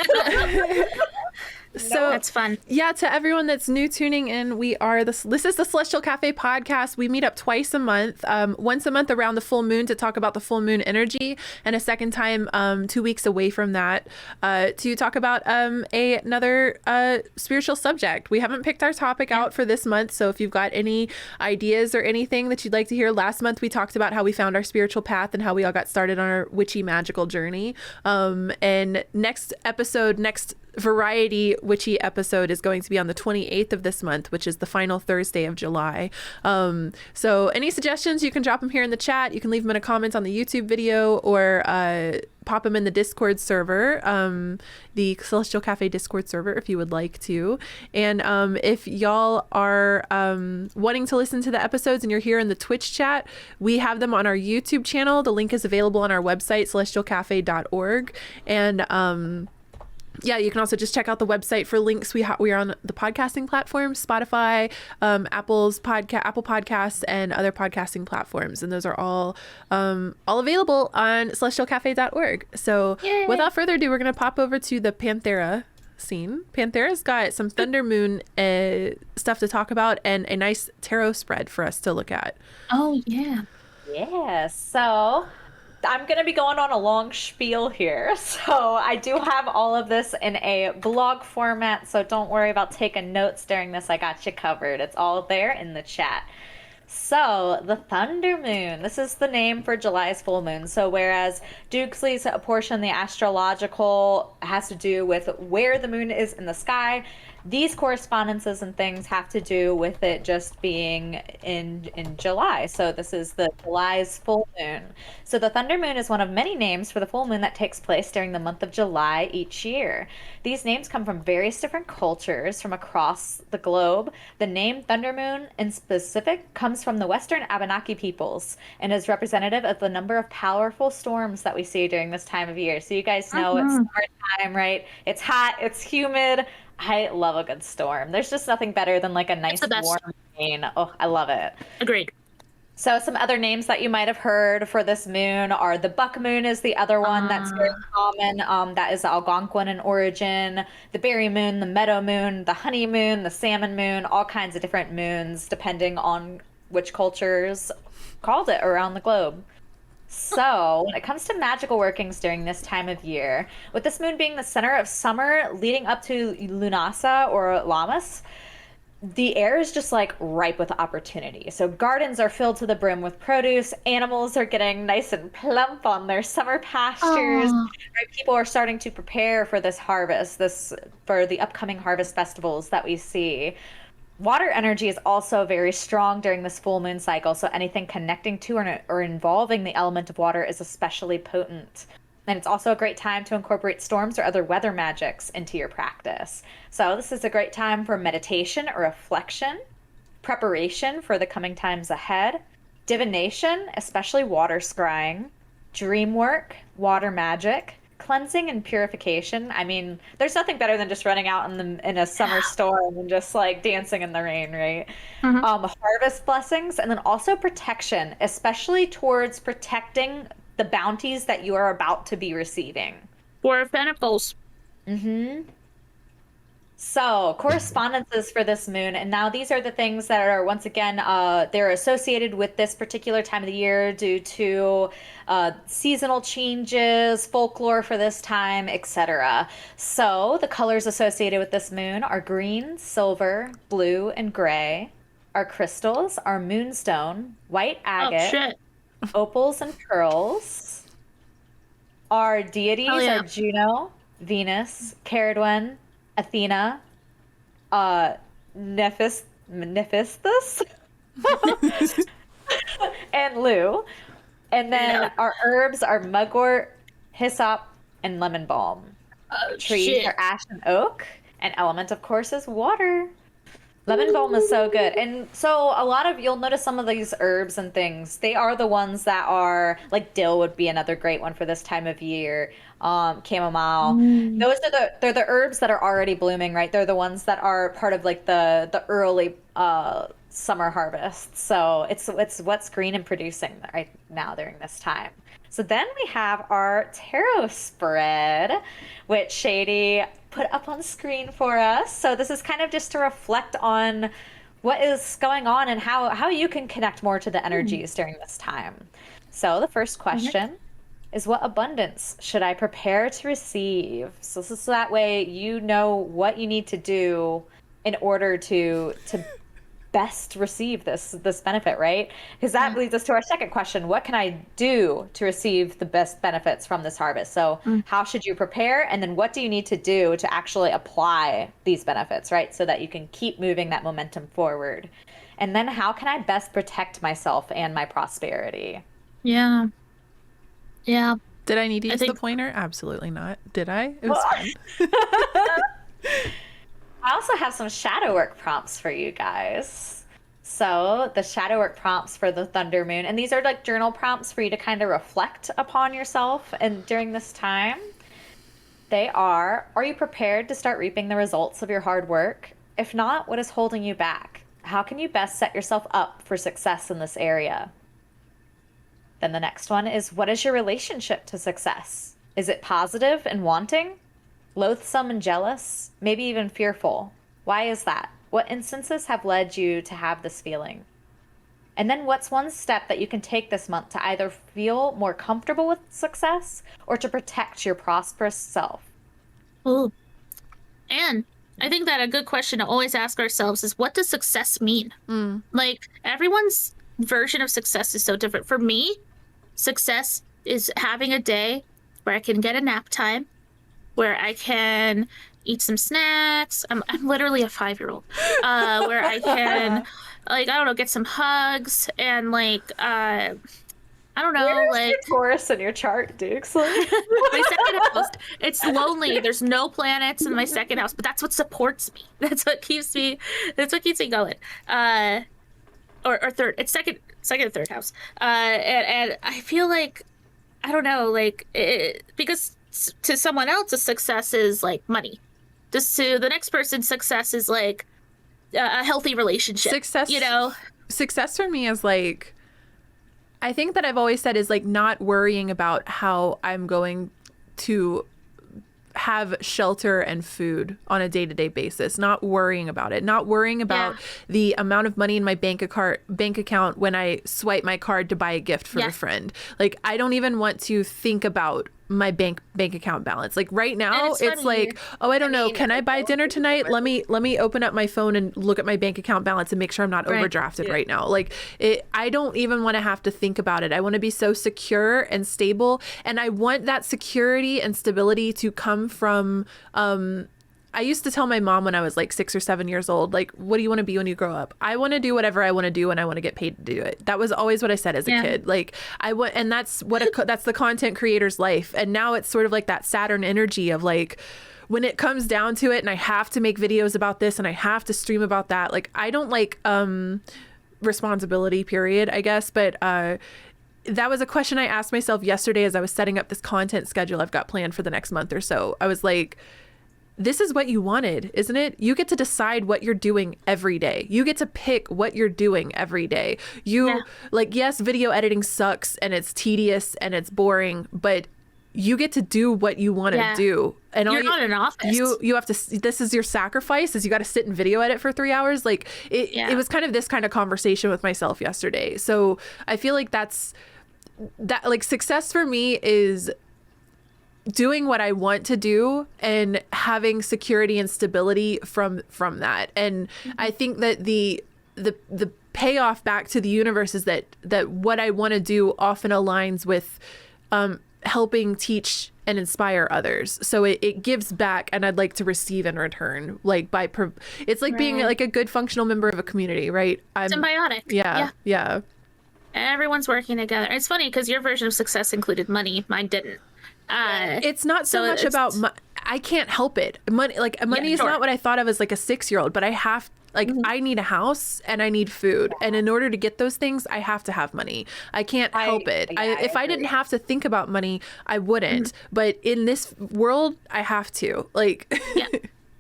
So That's fun. yeah, to everyone that's new tuning in, we are this is the Celestial Cafe podcast. We meet up twice a month, once a month around the full moon to talk about the full moon energy, and a second time 2 weeks away from that to talk about another spiritual subject. We haven't picked our topic out for this month, so if you've got any ideas or anything that you'd like to hear, last month we talked about how we found our spiritual path and how we all got started on our witchy magical journey. And next variety witchy episode is going to be on the 28th of this month, which is the final Thursday of July. So any suggestions, you can drop them here in the chat. You can leave them in a comment on the YouTube video, or pop them in the Discord server, the Celestial Cafe Discord server, if you would like to. And if y'all are wanting to listen to the episodes and you're here in the Twitch chat, we have them on our YouTube channel. The link is available on our website, celestialcafe.org. And yeah, you can also just check out the website for links. We are on the podcasting platforms, Spotify, Apple Podcasts, and other podcasting platforms, and those are all available on celestialcafe.org. So Yay. without further ado, we're going to pop over to the Panthera scene. Panthera's got some Thunder Moon stuff to talk about and a nice tarot spread for us to look at. Oh, yeah. Yeah, so I'm going to be going on a long spiel here. So I do have all of this in a blog format, so don't worry about taking notes during this. I got you covered. It's all there in the chat. So, the Thunder Moon. This is the name for July's full moon. So, whereas Dukesley's portion, the astrological, has to do with where the moon is in the sky, these correspondences and things have to do with it just being in July. So this is the July's full moon. So the Thunder Moon is one of many names for the full moon that takes place during the month of July each year. These names come from various different cultures from across the globe. The name Thunder Moon in specific comes from the Western Abenaki peoples and is representative of the number of powerful storms that we see during this time of year. So you guys know it's summertime, right? It's hot, it's humid. I love a good storm. There's just nothing better than like a nice warm rain. Oh, I love it. Agreed. So some other names that you might have heard for this moon are the buck moon is the other one that's very common. That is Algonquin in origin. The berry moon, the meadow moon, the honey moon, the salmon moon, all kinds of different moons depending on which cultures called it around the globe. So, when it comes to magical workings during this time of year, with this moon being the center of summer leading up to Lughnasadh or Lammas, the air is just like ripe with opportunity. So gardens are filled to the brim with produce. Animals are getting nice and plump on their summer pastures. Right? People are starting to prepare for this harvest, for the upcoming harvest festivals that we see. Water energy is also very strong during this full moon cycle, so anything connecting to or involving the element of water is especially potent. And it's also a great time to incorporate storms or other weather magics into your practice. So this is a great time for meditation or reflection, preparation for the coming times ahead, divination, especially water scrying, dream work, water magic, cleansing and purification. I mean, there's nothing better than just running out in a summer storm and just like dancing in the rain, right? Harvest blessings, and then also protection, especially towards protecting the bounties that you are about to be receiving. Four of Pentacles. So, correspondences for this moon, and now these are the things that are, once again, they're associated with this particular time of the year due to seasonal changes, folklore for this time, etc. So, the colors associated with this moon are green, silver, blue, and gray. Our crystals are moonstone, white agate, opals, and pearls. Our deities are Juno, Venus, Caradwen, Athena, Nephthys, and Lu. And then our herbs are mugwort, hyssop, and lemon balm. Trees are ash and oak. And element, of course, is water. Lemon balm is so good. And so you'll notice some of these herbs and things, they are the ones that are, like dill would be another great one for this time of year. Chamomile. They're the herbs that are already blooming, right? They're the ones that are part of like the early summer harvest. So it's what's green and producing right now during this time. So then we have our tarot spread, which Shady put up on screen for us. So this is kind of just to reflect on what is going on and how you can connect more to the energies during this time. So the first question is, what abundance should I prepare to receive? So this is that way you know what you need to do in order to best receive this benefit, right? Because that leads us to our second question. What can I do to receive the best benefits from this harvest? So how should you prepare? And then what do you need to do to actually apply these benefits, right? So that you can keep moving that momentum forward. And then how can I best protect myself and my prosperity? Yeah. Did I need to use the pointer? Absolutely not. Did I? It was fun. I also have some shadow work prompts for you guys. So the shadow work prompts for the Thunder Moon, and these are like journal prompts for you to kind of reflect upon yourself and during this time. They are you prepared to start reaping the results of your hard work? If not, what is holding you back? How can you best set yourself up for success in this area? Then the next one is, what is your relationship to success? Is it positive and wanting? loathsome and jealous, maybe even fearful. Why is that? What instances have led you to have this feeling? And then what's one step that you can take this month to either feel more comfortable with success or to protect your prosperous self? Ooh. And I think that a good question to always ask ourselves is, what does success mean? Like, everyone's version of success is so different. For me, success is having a day where I can get a nap time, where I can eat some snacks. I'm literally a 5-year-old. Where I can, like, I don't know, get some hugs and, like, I don't know, Where's like, your Taurus in your chart, Dukes? my second house, it's lonely. There's no planets in my second house, but that's what supports me. That's what keeps me going. Or third. It's second and third house. And I feel like, I don't know, like, because to someone else, a success is like money. Just to the next person, success is like a healthy relationship. Success, you know? Success for me is like, I think that I've always said is like not worrying about how I'm going to have shelter and food on a day-to-day basis, not worrying about it, not worrying about the amount of money in my bank account when I swipe my card to buy a gift for a friend. Like, I don't even want to think about my bank account balance. Like right now it's like, oh, I don't know, can I buy dinner tonight? Let me open up my phone and look at my bank account balance and make sure I'm not overdrafted right now. Like I don't even want to have to think about it. I want to be so secure and stable, and I want that security and stability to come from I used to tell my mom when I was like 6 or 7 years old, like, what do you want to be when you grow up? I want to do whatever I want to do and I want to get paid to do it. That was always what I said as a kid. Like and that's what that's the content creator's life. And now it's sort of like that Saturn energy of like, when it comes down to it and I have to make videos about this and I have to stream about that, like, I don't like responsibility, period, I guess. But that was a question I asked myself yesterday as I was setting up this content schedule I've got planned for the next month or so. I was like, this is what you wanted, isn't it? You get to decide what you're doing every day. You get to pick what you're doing every day. Like, yes, video editing sucks and it's tedious and it's boring, but you get to do what you want to do. And you're not in office. You have to, this is your sacrifice, is you got to sit and video edit for 3 hours. Like it was kind of this kind of conversation with myself yesterday. So I feel like that like success for me is doing what I want to do and having security and stability from that. And I think that the payoff back to the universe is that what I want to do often aligns with helping teach and inspire others. So it gives back, and I'd like to receive in return. Like it's like being like a good functional member of a community, right? Symbiotic. Yeah. Everyone's working together. It's funny because your version of success included money. Mine didn't. It's not so much about I can't help it. Money is not what I thought of as like a 6-year-old, but I have I need a house and I need food, and in order to get those things, I have to have money. I can't help it. If I didn't have to think about money, I wouldn't. But in this world, I have to. Like,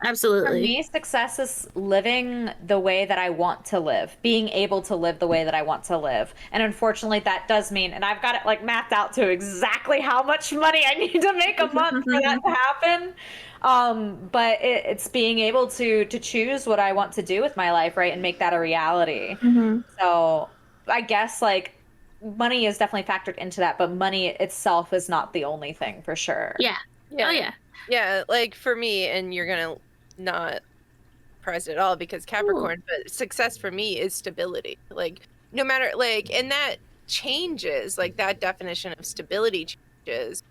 absolutely. For me, success is living the way that I want to live, being able to live the way that I want to live. And unfortunately, that does mean, and I've got it like mapped out to exactly how much money I need to make a month for that to happen. But it's being able to choose what I want to do with my life, right, and make that a reality. So I guess like money is definitely factored into that, but money itself is not the only thing, for sure. Yeah, like for me, and you're gonna not surprised at all because Capricorn, but success for me is stability. Like no matter and that changes, like that definition of stability changes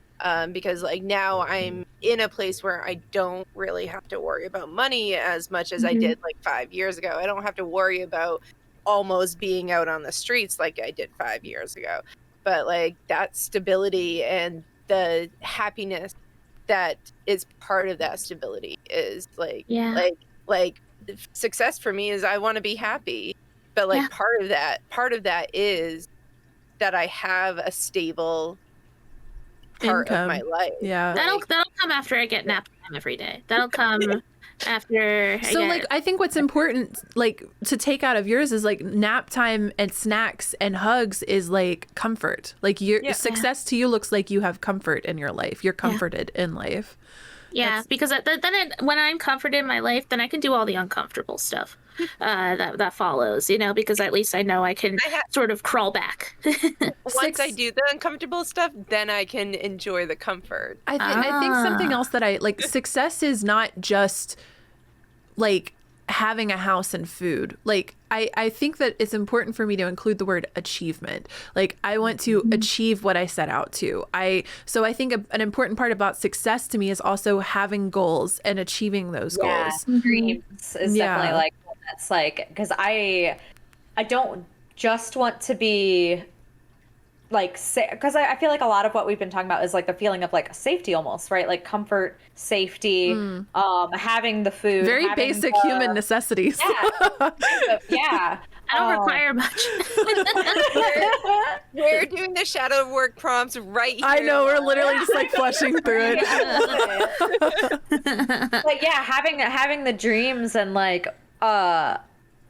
because like now I'm in a place where I don't really have to worry about money as much as I did like 5 years ago. I don't have to worry about almost being out on the streets like I did 5 years ago. But like that stability and the happiness that is part of that stability is like success for me is I want to be happy, but like part of that is that I have a stable part of my life. That'll come after I get nap time every day. That'll come after. I think what's important, like, to take out of yours is like nap time and snacks and hugs is like comfort. Like your success to you looks like you have comfort in your life. You're comforted in life. Yeah, because when I'm comforted in my life, then I can do all the uncomfortable stuff that follows, because at least I know I can sort of crawl back. Once I do the uncomfortable stuff, then I can enjoy the comfort. I think something else that I like, success is not just like having a house and food. Like I think that it's important for me to include the word achievement. Like I want to achieve what I set out to. So I think an important part about success to me is also having goals and achieving those goals. Dreams is definitely like, that's like, because I don't just want to be like, because I feel like a lot of what we've been talking about is like the feeling of like safety almost, right? Like comfort, safety, having the food. Very basic human necessities. Yeah. I don't require much. We're doing the shadow work prompts right here. I know, we're literally just like flushing through it. But yeah, having the dreams and like,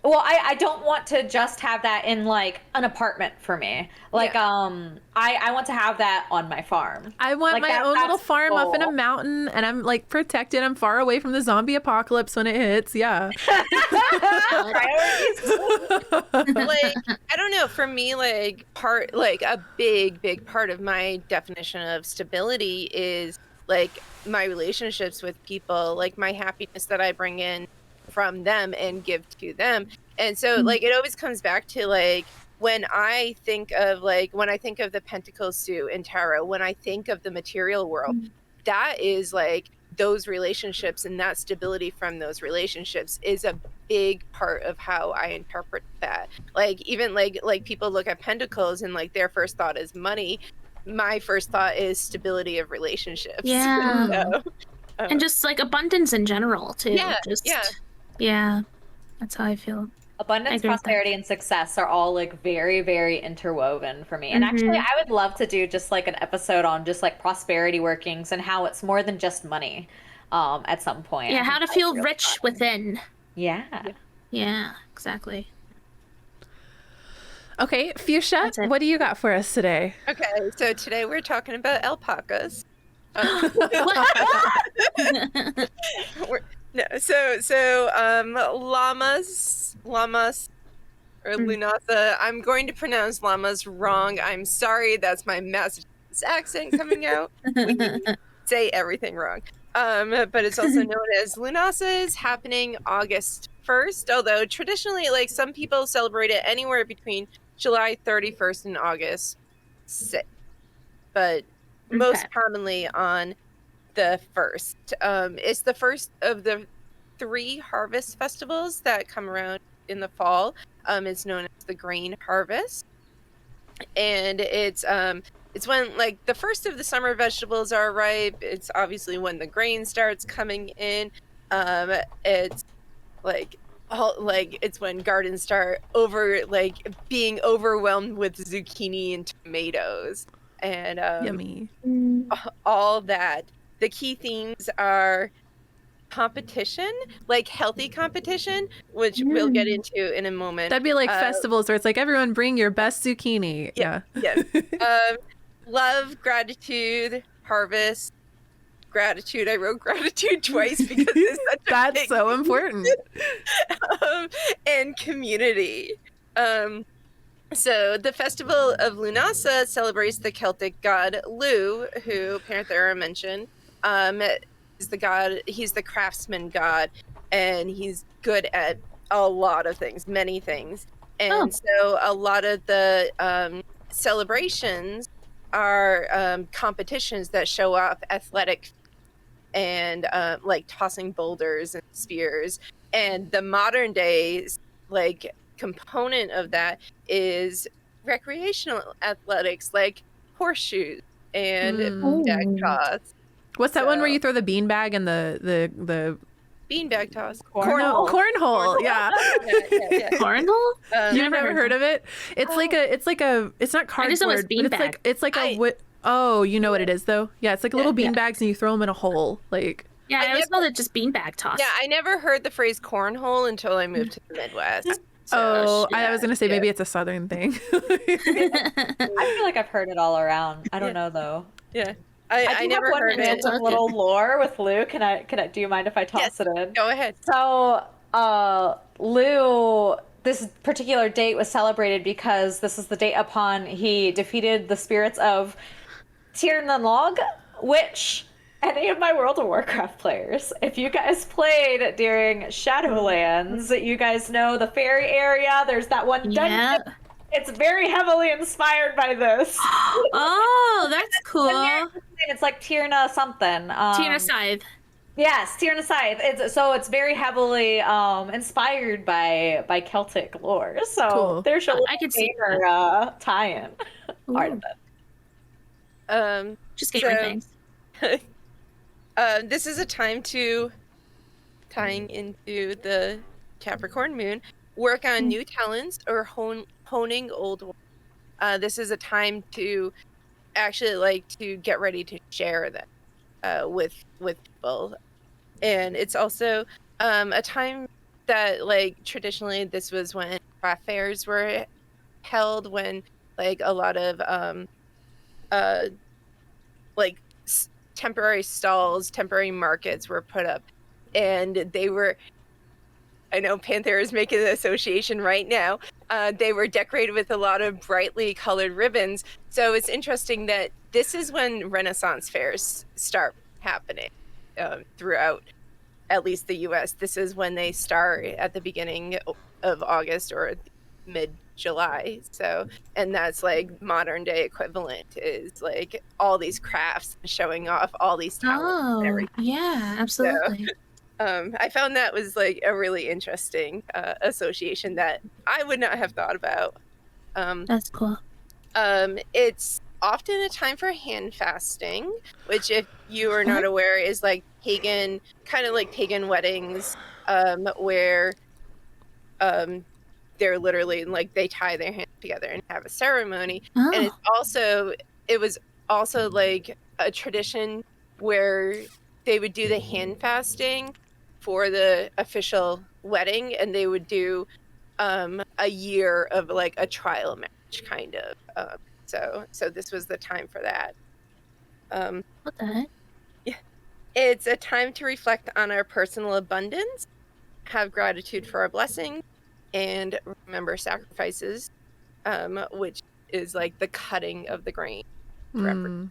well, I don't want to just have that in like an apartment for me. Like, I want to have that on my farm. I want like my own little farm up in a mountain, and I'm like protected. I'm far away from the zombie apocalypse when it hits. Yeah. Priorities. Like, I don't know. For me, like a big part of my definition of stability is like my relationships with people, like my happiness that I bring in from them and give to them. And so like it always comes back to like when I think of the Pentacles suit in tarot, when I think of the material world, that is like those relationships, and that stability from those relationships is a big part of how I interpret that. Like even like people look at Pentacles and like their first thought is money. My first thought is stability of relationships. Yeah. And just like abundance in general too. Yeah, that's how I feel. Abundance, prosperity, and success are all like very, very interwoven for me. And actually, I would love to do just like an episode on just like prosperity workings and how it's more than just money at some point. Yeah, how to feel rich within. Yeah. Yeah, exactly. Okay, Fuchsia, what do you got for us today? Okay, so today we're talking about alpacas. Lammas, or Lughnasadh. I'm going to pronounce Lammas wrong. I'm sorry. That's my Massachusetts accent coming out. We can say everything wrong. But it's also known as Lughnasadh, is happening August 1st. Although traditionally, like some people celebrate it anywhere between July 31st and August 6th. But most commonly on the 1st. It's the first of the 3 harvest festivals that come around in the fall. It's known as the grain harvest, and it's when like the first of the summer vegetables are ripe. It's obviously when the grain starts coming in. It's it's when gardens start being overwhelmed with zucchini and tomatoes and Yummy. all that. The key themes are competition, like healthy competition, which we'll get into in a moment. That'd be like festivals where it's like everyone bring your best zucchini. Yeah. Love, gratitude, harvest, gratitude. I wrote gratitude twice because it's such a that's big so important. And community. So the festival of Lughnasadh celebrates the Celtic god Lu, who Panthera mentioned. Is the god, he's the craftsman god, and he's good at a lot of things, many things. And so a lot of the celebrations are competitions that show off athletic and like tossing boulders and spears. And the modern day like component of that is recreational athletics like horseshoes and beanbag toss. What's that one where you throw the beanbag and the beanbag toss? Cornhole. Yeah. Cornhole? You've never heard of it? It's it's not cardboard. I just know it's beanbag. It's like oh, you know what it is though? Yeah, it's like little beanbags and you throw them in a hole. Like yeah, I always called it just beanbag toss. Yeah, I never heard the phrase cornhole until I moved to the Midwest. So, I was gonna say maybe it's a southern thing. I feel like I've heard it all around. I don't know though. Yeah. I do never have one heard it. random little lore with Lou. Can I? Do you mind if I toss Yes, it in? go ahead. So, Lou, this particular date was celebrated because this is the date upon he defeated the spirits of Tirnanlog, which any of my World of Warcraft players, if you guys played during Shadowlands, you guys know the fairy area. There's that one dungeon. Yeah. It's very heavily inspired by this. Oh, that's cool. It's like Tierna something. Uranus. Yes, Lughnasadh. It's very heavily inspired by Celtic lore. So Cool. there's a I can see tie-in part of it. Just gamer So- things. This is a time to, tying into the Capricorn moon, work on new talents or honing old ones. This is a time to actually to get ready to share them with people, and it's also a time that traditionally this was when craft fairs were held, when a lot of temporary stalls, temporary markets were put up, and they were, I know Panther is making the association right now, they were decorated with a lot of brightly colored ribbons. So it's interesting that this is when Renaissance fairs start happening throughout at least the US. This is when they start at the beginning of August or mid-July. So, and that's modern day equivalent is all these crafts showing off all these talents and Oh, everything. yeah, absolutely. I found that was a really interesting association that I would not have thought about. That's cool. It's often a time for hand fasting, which, if you are not aware, is pagan, kind of like pagan weddings, where they're literally they tie their hands together and have a ceremony. Oh. And it was also a tradition where they would do the hand fasting for the official wedding, and they would do a year of a trial match kind of. So this was the time for that. What the heck? It's a time to reflect on our personal abundance, have gratitude for our blessings, and remember sacrifices, which is the cutting of the grain represented.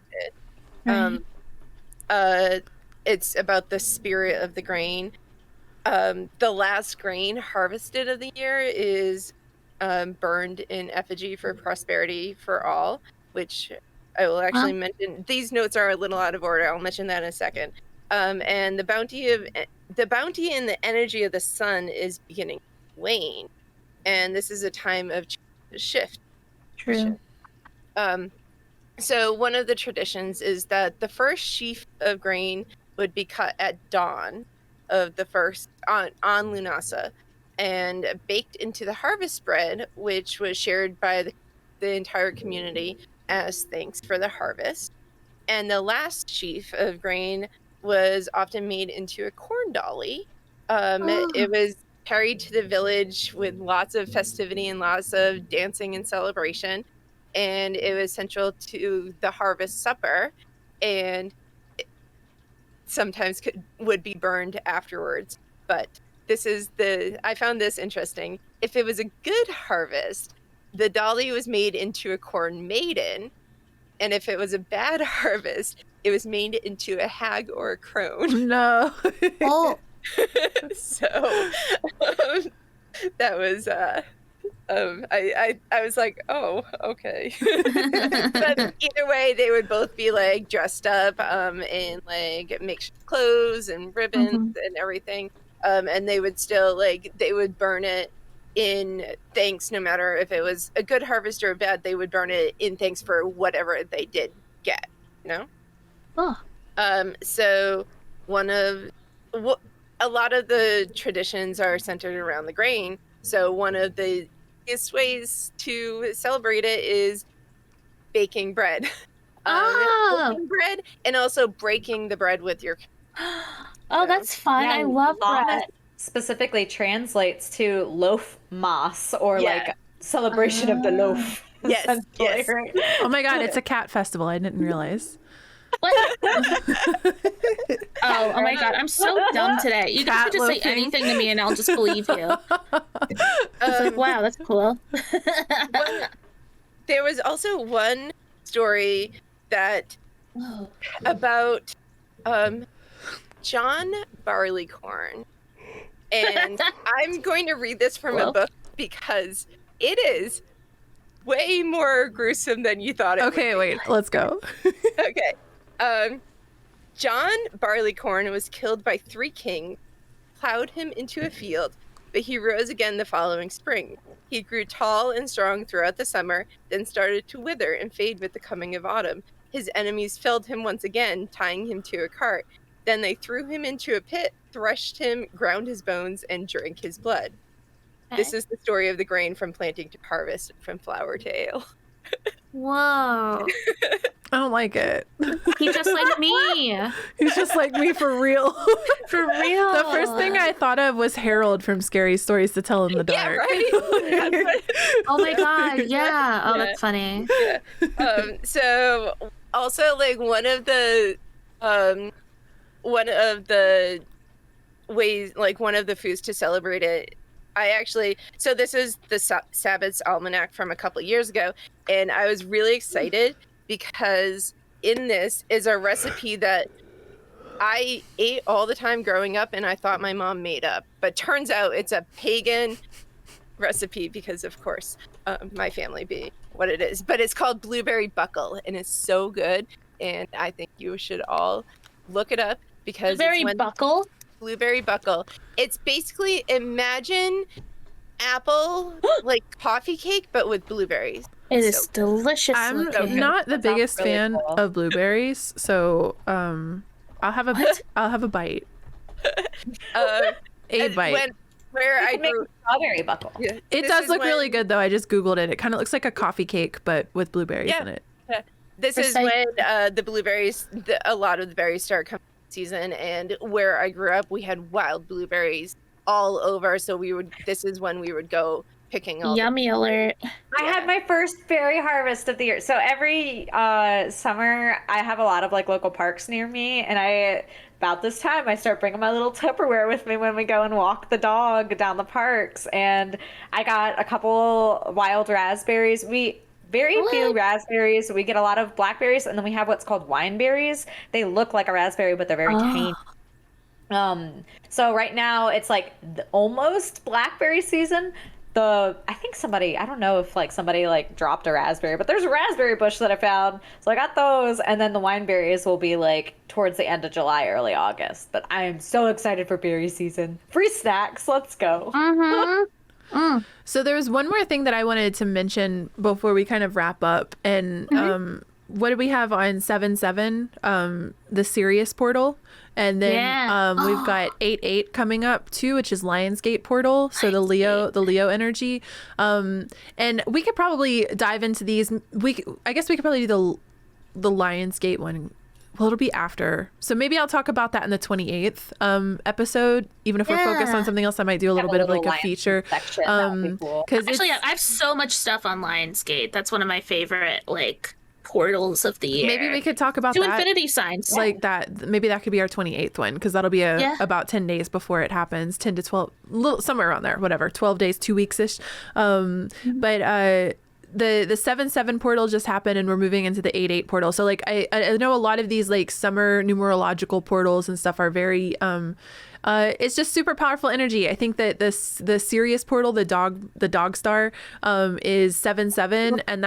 Right. It's about the spirit of the grain. The last grain harvested of the year is burned in effigy for prosperity for all, which I will actually mention. These notes are a little out of order. I'll mention that in a second. And the bounty and the energy of the sun is beginning to wane, and this is a time of shift. True. So one of the traditions is that the first sheaf of grain would be cut at dawn of the first on Lughnasadh and baked into the harvest bread, which was shared by the entire community as thanks for the harvest. And the last sheaf of grain was often made into a corn dolly. It was carried to the village with lots of festivity and lots of dancing and celebration, and it was central to the harvest supper, and sometimes would be burned afterwards. But I found this interesting. If it was a good harvest, the dolly was made into a corn maiden, and if it was a bad harvest, it was made into a hag or a crone. No. Oh, So that was I was like, oh, okay. But either way, they would both be dressed up in makeshift clothes and ribbons and everything, and they would still they would burn it in thanks, no matter if it was a good harvest or a bad. They would burn it in thanks for whatever they did get, oh. So a lot of the traditions are centered around the grain. So one of the easiest ways to celebrate it is baking bread. Baking bread, and also breaking the bread with your. Oh, that's fun. Yeah, I love Lammas that. specifically translates to loaf mas, or Yeah. celebration of the loaf. Yes, essentially, yes. right? Oh my god, it's a cat festival. I didn't realize. What? Oh my god, I'm so dumb today. You guys can just say anything to me and I'll just believe you. It's like, wow, that's cool. There was also one story that about John Barleycorn. And I'm going to read this from a book because it is way more gruesome than you thought it would be. Wait, let's go. Okay. John Barleycorn was killed by 3 kings, plowed him into a field, but he rose again the following spring. He grew tall and strong throughout the summer, then started to wither and fade with the coming of autumn. His enemies felled him once again, tying him to a cart. Then they threw him into a pit, threshed him, ground his bones, and drank his blood. Okay. This is the story of the grain from planting to harvest, from flour to ale. Whoa. I don't like it. He's just like me. He's just like me for real. For real. The first thing I thought of was Harold from Scary Stories to Tell in the Dark. Yeah, right? Oh my god, yeah. Oh, that's funny. Yeah. So also like one of the ways, like one of the foods to celebrate it, so this is the Sabbath's Almanac from a couple of years ago, and I was really excited because in this is a recipe that I ate all the time growing up and I thought my mom made up, but turns out it's a pagan recipe because of course my family being what it is, but it's called blueberry buckle and it's so good, and I think you should all look it up because Blueberry buckle. It's basically, imagine apple like coffee cake, but with blueberries. It is delicious. I'm looking. not the biggest really fan cool. of blueberries, so I'll have a bite. A bite. Where I You can make grew, a strawberry buckle. yeah, It this does is look when- really good though. I just Googled it. It kind of looks like a coffee cake, but with blueberries in it. This is when the blueberries, a lot of the berries start coming season, and where I grew up, we had wild blueberries all over. So this is when we would go picking all. Yummy alert. I had my first berry harvest of the year. So every summer, I have a lot of like local parks near me, and about this time, I start bringing my little Tupperware with me when we go and walk the dog down the parks. And I got a couple wild raspberries. Very few raspberries. We get a lot of blackberries, and then we have what's called wineberries. They look like a raspberry, but they're very tiny. So right now it's like almost blackberry season. I don't know if like somebody like dropped a raspberry, but there's a raspberry bush that I found, so I got those. And then the wineberries will be like towards the end of July, early August. But I am so excited for berry season. Free snacks, let's go. So there's one more thing that I wanted to mention before we kind of wrap up. And what do we have on 7/7? The Sirius portal. And then we've got 8/8 coming up too, which is Lionsgate portal. So the Leo energy. And we could probably dive into these. I guess we could probably do the Lionsgate one. Well, it'll be after. So maybe I'll talk about that in the 28th episode. Even if we're focused on something else, I might do a little bit of like a feature. Section. That would be cool. Actually, I have so much stuff on Lionsgate. That's one of my favorite like portals of the year. Maybe we could talk about Two that. infinity signs. Like that. Maybe that could be our 28th one, because that'll be about 10 days before it happens. 10 to 12, somewhere around there. Whatever. 12 days, 2 weeks ish. But the 7/7 portal just happened, and we're moving into the 8/8 portal. So like I know a lot of these like summer numerological portals and stuff are very it's just super powerful energy. I think that the Sirius portal, the dog star, is 7/7, and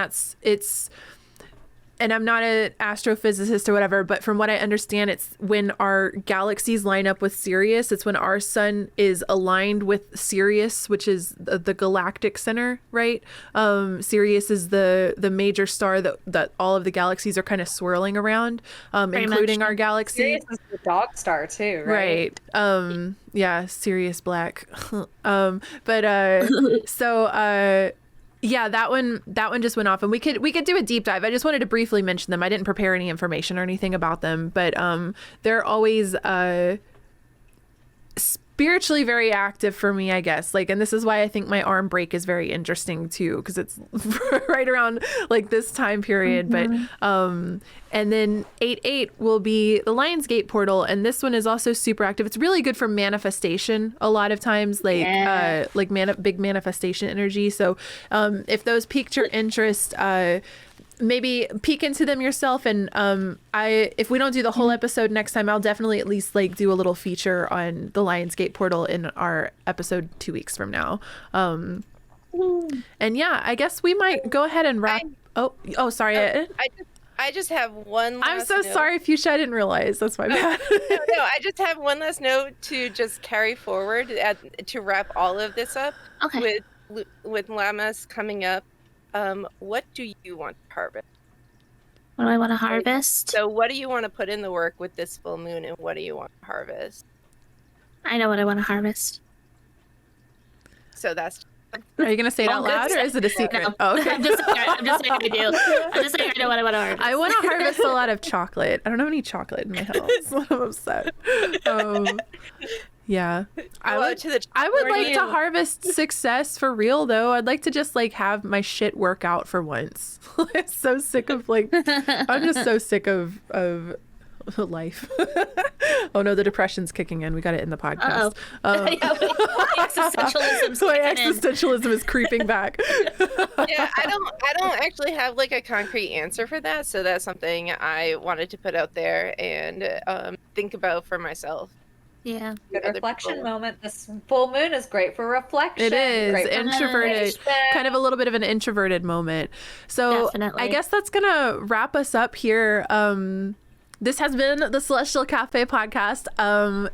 and I'm not an astrophysicist or whatever, but from what I understand, it's when our galaxies line up with Sirius. It's when our sun is aligned with Sirius, which is the galactic center, right? Sirius is the major star that all of the galaxies are kind of swirling around, including our galaxy. Sirius is the dog star too, right? Right. Yeah, Sirius Black. Yeah, that one just went off, and we could do a deep dive. I just wanted to briefly mention them. I didn't prepare any information or anything about them, but they're always spiritually very active for me, I guess. Like, and this is why I think my arm break is very interesting too, because it's right around like this time period. But and then 8/8 will be the Lionsgate portal, and this one is also super active. It's really good for manifestation a lot of times, like big manifestation energy. So if those piqued your interest, maybe peek into them yourself. And if we don't do the whole episode next time, I'll definitely at least like do a little feature on the Lionsgate portal in our episode 2 weeks from now. And yeah, I guess we might go ahead and wrap. Sorry. I just have one last I'm so note. sorry, Fuchsia. I didn't realize. That's my bad. No, I just have one last note to just carry forward to wrap all of this up. Okay. With Lammas coming up. What do you want to harvest? What do I want to harvest? So what do you want to put in the work with this full moon, and what do you want to harvest? I know what I want to harvest. So that's... Are you going to say it out loud, or is it a secret? No. Oh, okay. I'm just saying I do. I'm just saying I know what I want to harvest. I want to harvest a lot of chocolate. I don't have any chocolate in my house. I'm upset. Yeah. I would like to harvest success for real, though. I'd like to just like have my shit work out for once. I'm so sick of I'm just so sick of life. Oh no, the depression's kicking in. We got it in the podcast. Existentialism's My kicking in. existentialism is creeping back. Yeah, I don't actually have like a concrete answer for that, so that's something I wanted to put out there and think about for myself. Yeah. Good reflection moment. This full moon is great for reflection. It is great for introverted, meditation. kind of a little bit of an introverted moment. So Definitely. I guess that's gonna wrap us up here. This has been the Celestial Cafe podcast,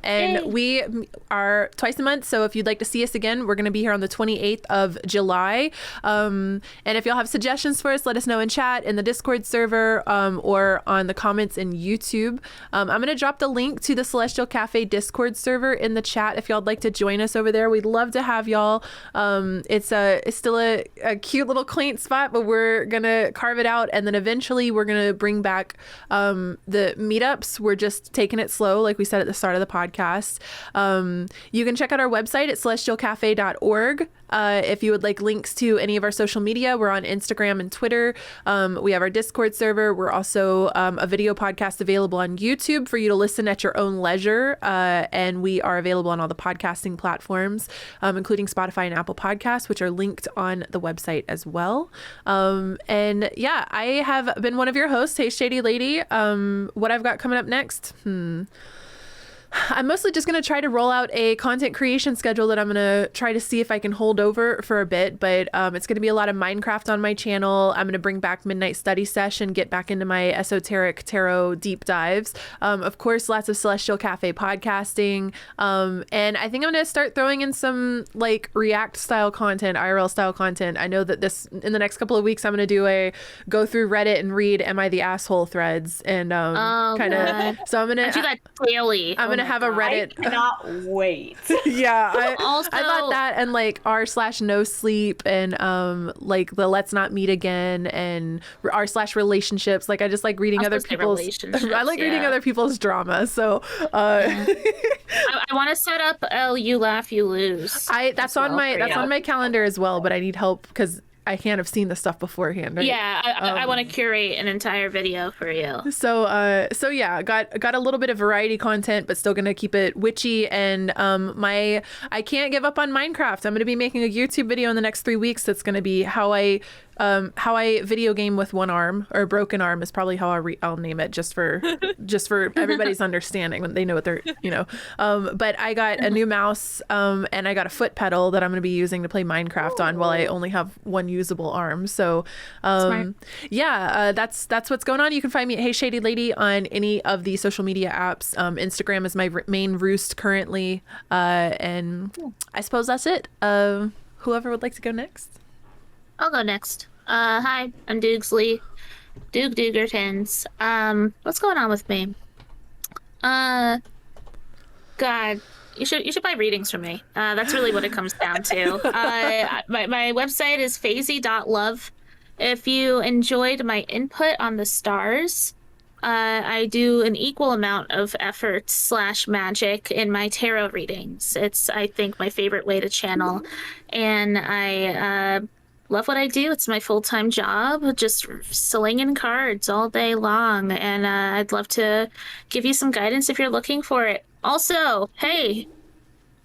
and we are twice a month. So if you'd like to see us again, we're going to be here on the 28th of July. And if y'all have suggestions for us, let us know in chat, in the Discord server, or on the comments in YouTube. I'm going to drop the link to the Celestial Cafe Discord server in the chat if y'all would like to join us over there. We'd love to have y'all. It's still a cute little quaint spot, but we're going to carve it out. And then eventually we're going to bring back the meetups. We're just taking it slow, like we said at the start of the podcast. You can check out our website at celestialcafe.org. If you would like links to any of our social media, we're on Instagram and Twitter. We have our Discord server. We're also a video podcast available on YouTube for you to listen at your own leisure. And we are available on all the podcasting platforms, including Spotify and Apple Podcasts, which are linked on the website as well. And yeah, I have been one of your hosts. Hey, Shady Lady. What I've got coming up next? I'm mostly just going to try to roll out a content creation schedule that I'm going to try to see if I can hold over for a bit, but it's going to be a lot of Minecraft on my channel. I'm going to bring back Midnight Study Session, get back into my esoteric tarot deep dives. Of course, lots of Celestial Cafe podcasting. And I think I'm going to start throwing in some like React style content, IRL style content. I know that in the next couple of weeks, I'm going to do go through Reddit and read Am I the Asshole threads and kind of, so I'm going to do that daily. I'm going to have a Reddit. I cannot wait. Yeah, I Also- thought that, and like r/no sleep, and like the let's not meet again, and r/relationships. Like I just like reading I was other gonna say people's. relationships, I like reading yeah. other people's drama. So I want to set up you laugh, you lose. that's on my calendar as well. But I need help because I can't have seen the stuff beforehand. Right? Yeah, I want to curate an entire video for you. So yeah, got a little bit of variety content, but still gonna keep it witchy. And I can't give up on Minecraft. I'm gonna be making a YouTube video in the next 3 weeks. That's gonna be how I video game with one arm, or a broken arm is probably how I'll name it, just for everybody's understanding when they know what they're But I got a new mouse and I got a foot pedal that I'm gonna be using to play Minecraft on while I only have one usable arm. So yeah, that's what's going on. You can find me at Hey Shady Lady on any of the social media apps. Instagram is my main roost currently, and I suppose that's it. Whoever would like to go next. I'll go next. Hi, I'm Doogsley. Doogertons. What's going on with me? God, you should buy readings from me. That's really what it comes down to. My website is phasey.love. If you enjoyed my input on the stars, I do an equal amount of effort / magic in my tarot readings. It's, I think, my favorite way to channel. And I love what I do. It's my full-time job, just slinging cards all day long. And I'd love to give you some guidance if you're looking for it. Also, hey,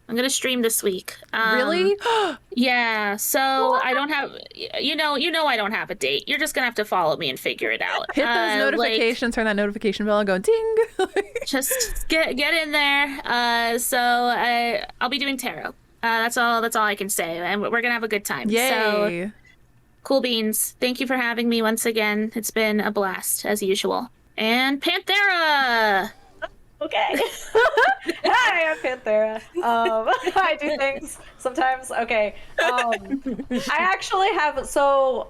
I'm going to stream this week. Really? Yeah, so I don't have, you know, I don't have a date. You're just going to have to follow me and figure it out. Hit those notifications, turn that notification bell and go ding. Just get in there. So I'll be doing tarot. That's all I can say. And we're going to have a good time. Yay. So, cool beans. Thank you for having me once again. It's been a blast, as usual. And Panthera! Okay. Hi, I'm Panthera. I do things sometimes. Okay. I actually have, so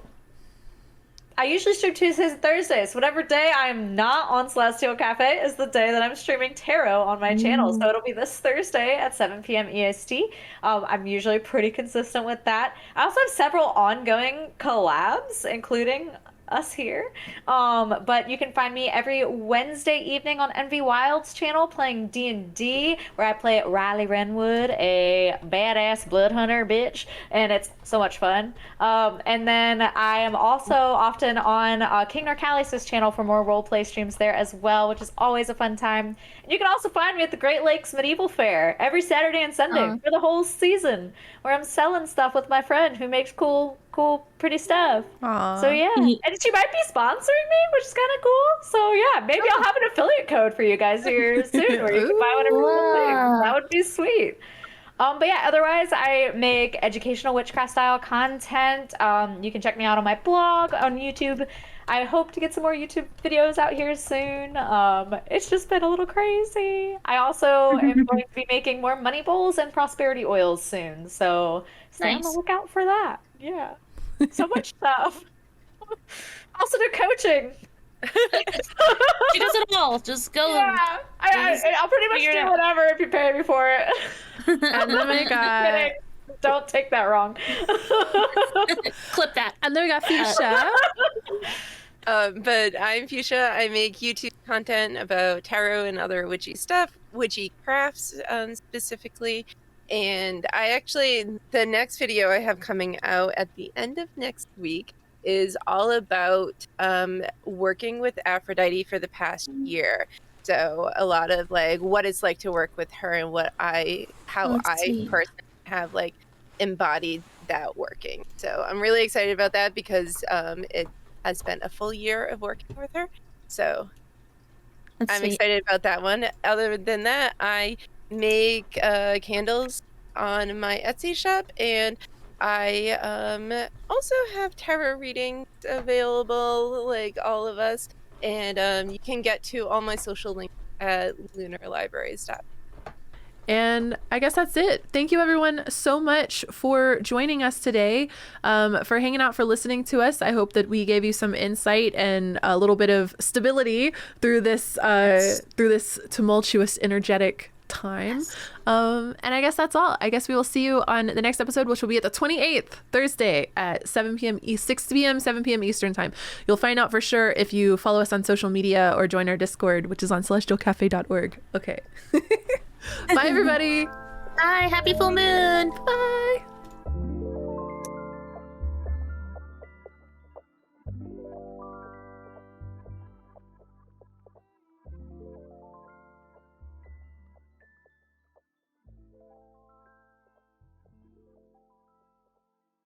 I usually stream Tuesdays and Thursdays. Whatever day I'm not on Celestial Cafe is the day that I'm streaming tarot on my channel. So it'll be this Thursday at 7 p.m. EST. I'm usually pretty consistent with that. I also have several ongoing collabs, including us here, but you can find me every Wednesday evening on Envy Wild's channel playing D&D, where I play Riley Renwood, a badass blood hunter bitch, and it's so much fun. And then I am also often on King Narcalis's channel for more roleplay streams there as well, which is always a fun time. And you can also find me at the Great Lakes Medieval Fair every Saturday and Sunday for the whole season, where I'm selling stuff with my friend who makes cool, pretty stuff. Aww. So yeah, and she might be sponsoring me, which is kind of cool. So yeah, maybe I'll have an affiliate code for you guys here soon, where you can buy whatever you think. That would be sweet. But yeah, otherwise I make educational witchcraft style content. You can check me out on my blog, on YouTube. I hope to get some more YouTube videos out here soon. It's just been a little crazy. I also am going to be making more money bowls and prosperity oils soon. So stay on the lookout for that. Yeah. So much stuff. Also do coaching. She does it all. Just go. Yeah. I'll pretty much do whatever if you pay me for it. And then we got... Don't take that wrong. Clip that. And then we got Fuchsia. But I'm Fuchsia. I make YouTube content about tarot and other witchy stuff, witchy crafts specifically. And the next video I have coming out at the end of next week is all about working with Aphrodite for the past year. So a lot of like what it's like to work with her and how I personally have like embodied that working. So I'm really excited about that because it has been a full year of working with her. So I'm excited about that one. Other than that, I make candles on my Etsy shop, and I also have tarot readings available, like all of us, and you can get to all my social links at lunarlibraries.com. And I guess that's it. Thank you everyone so much for joining us today, for hanging out, for listening to us. I hope that we gave you some insight and a little bit of stability through this tumultuous, energetic time. And I guess that's all. I guess we will see you on the next episode, which will be at the 28th, Thursday at 7 p.m. Eastern time. You'll find out for sure if you follow us on social media or join our Discord, which is on celestialcafe.org. Okay. Bye, everybody. Bye. Happy full moon. Bye.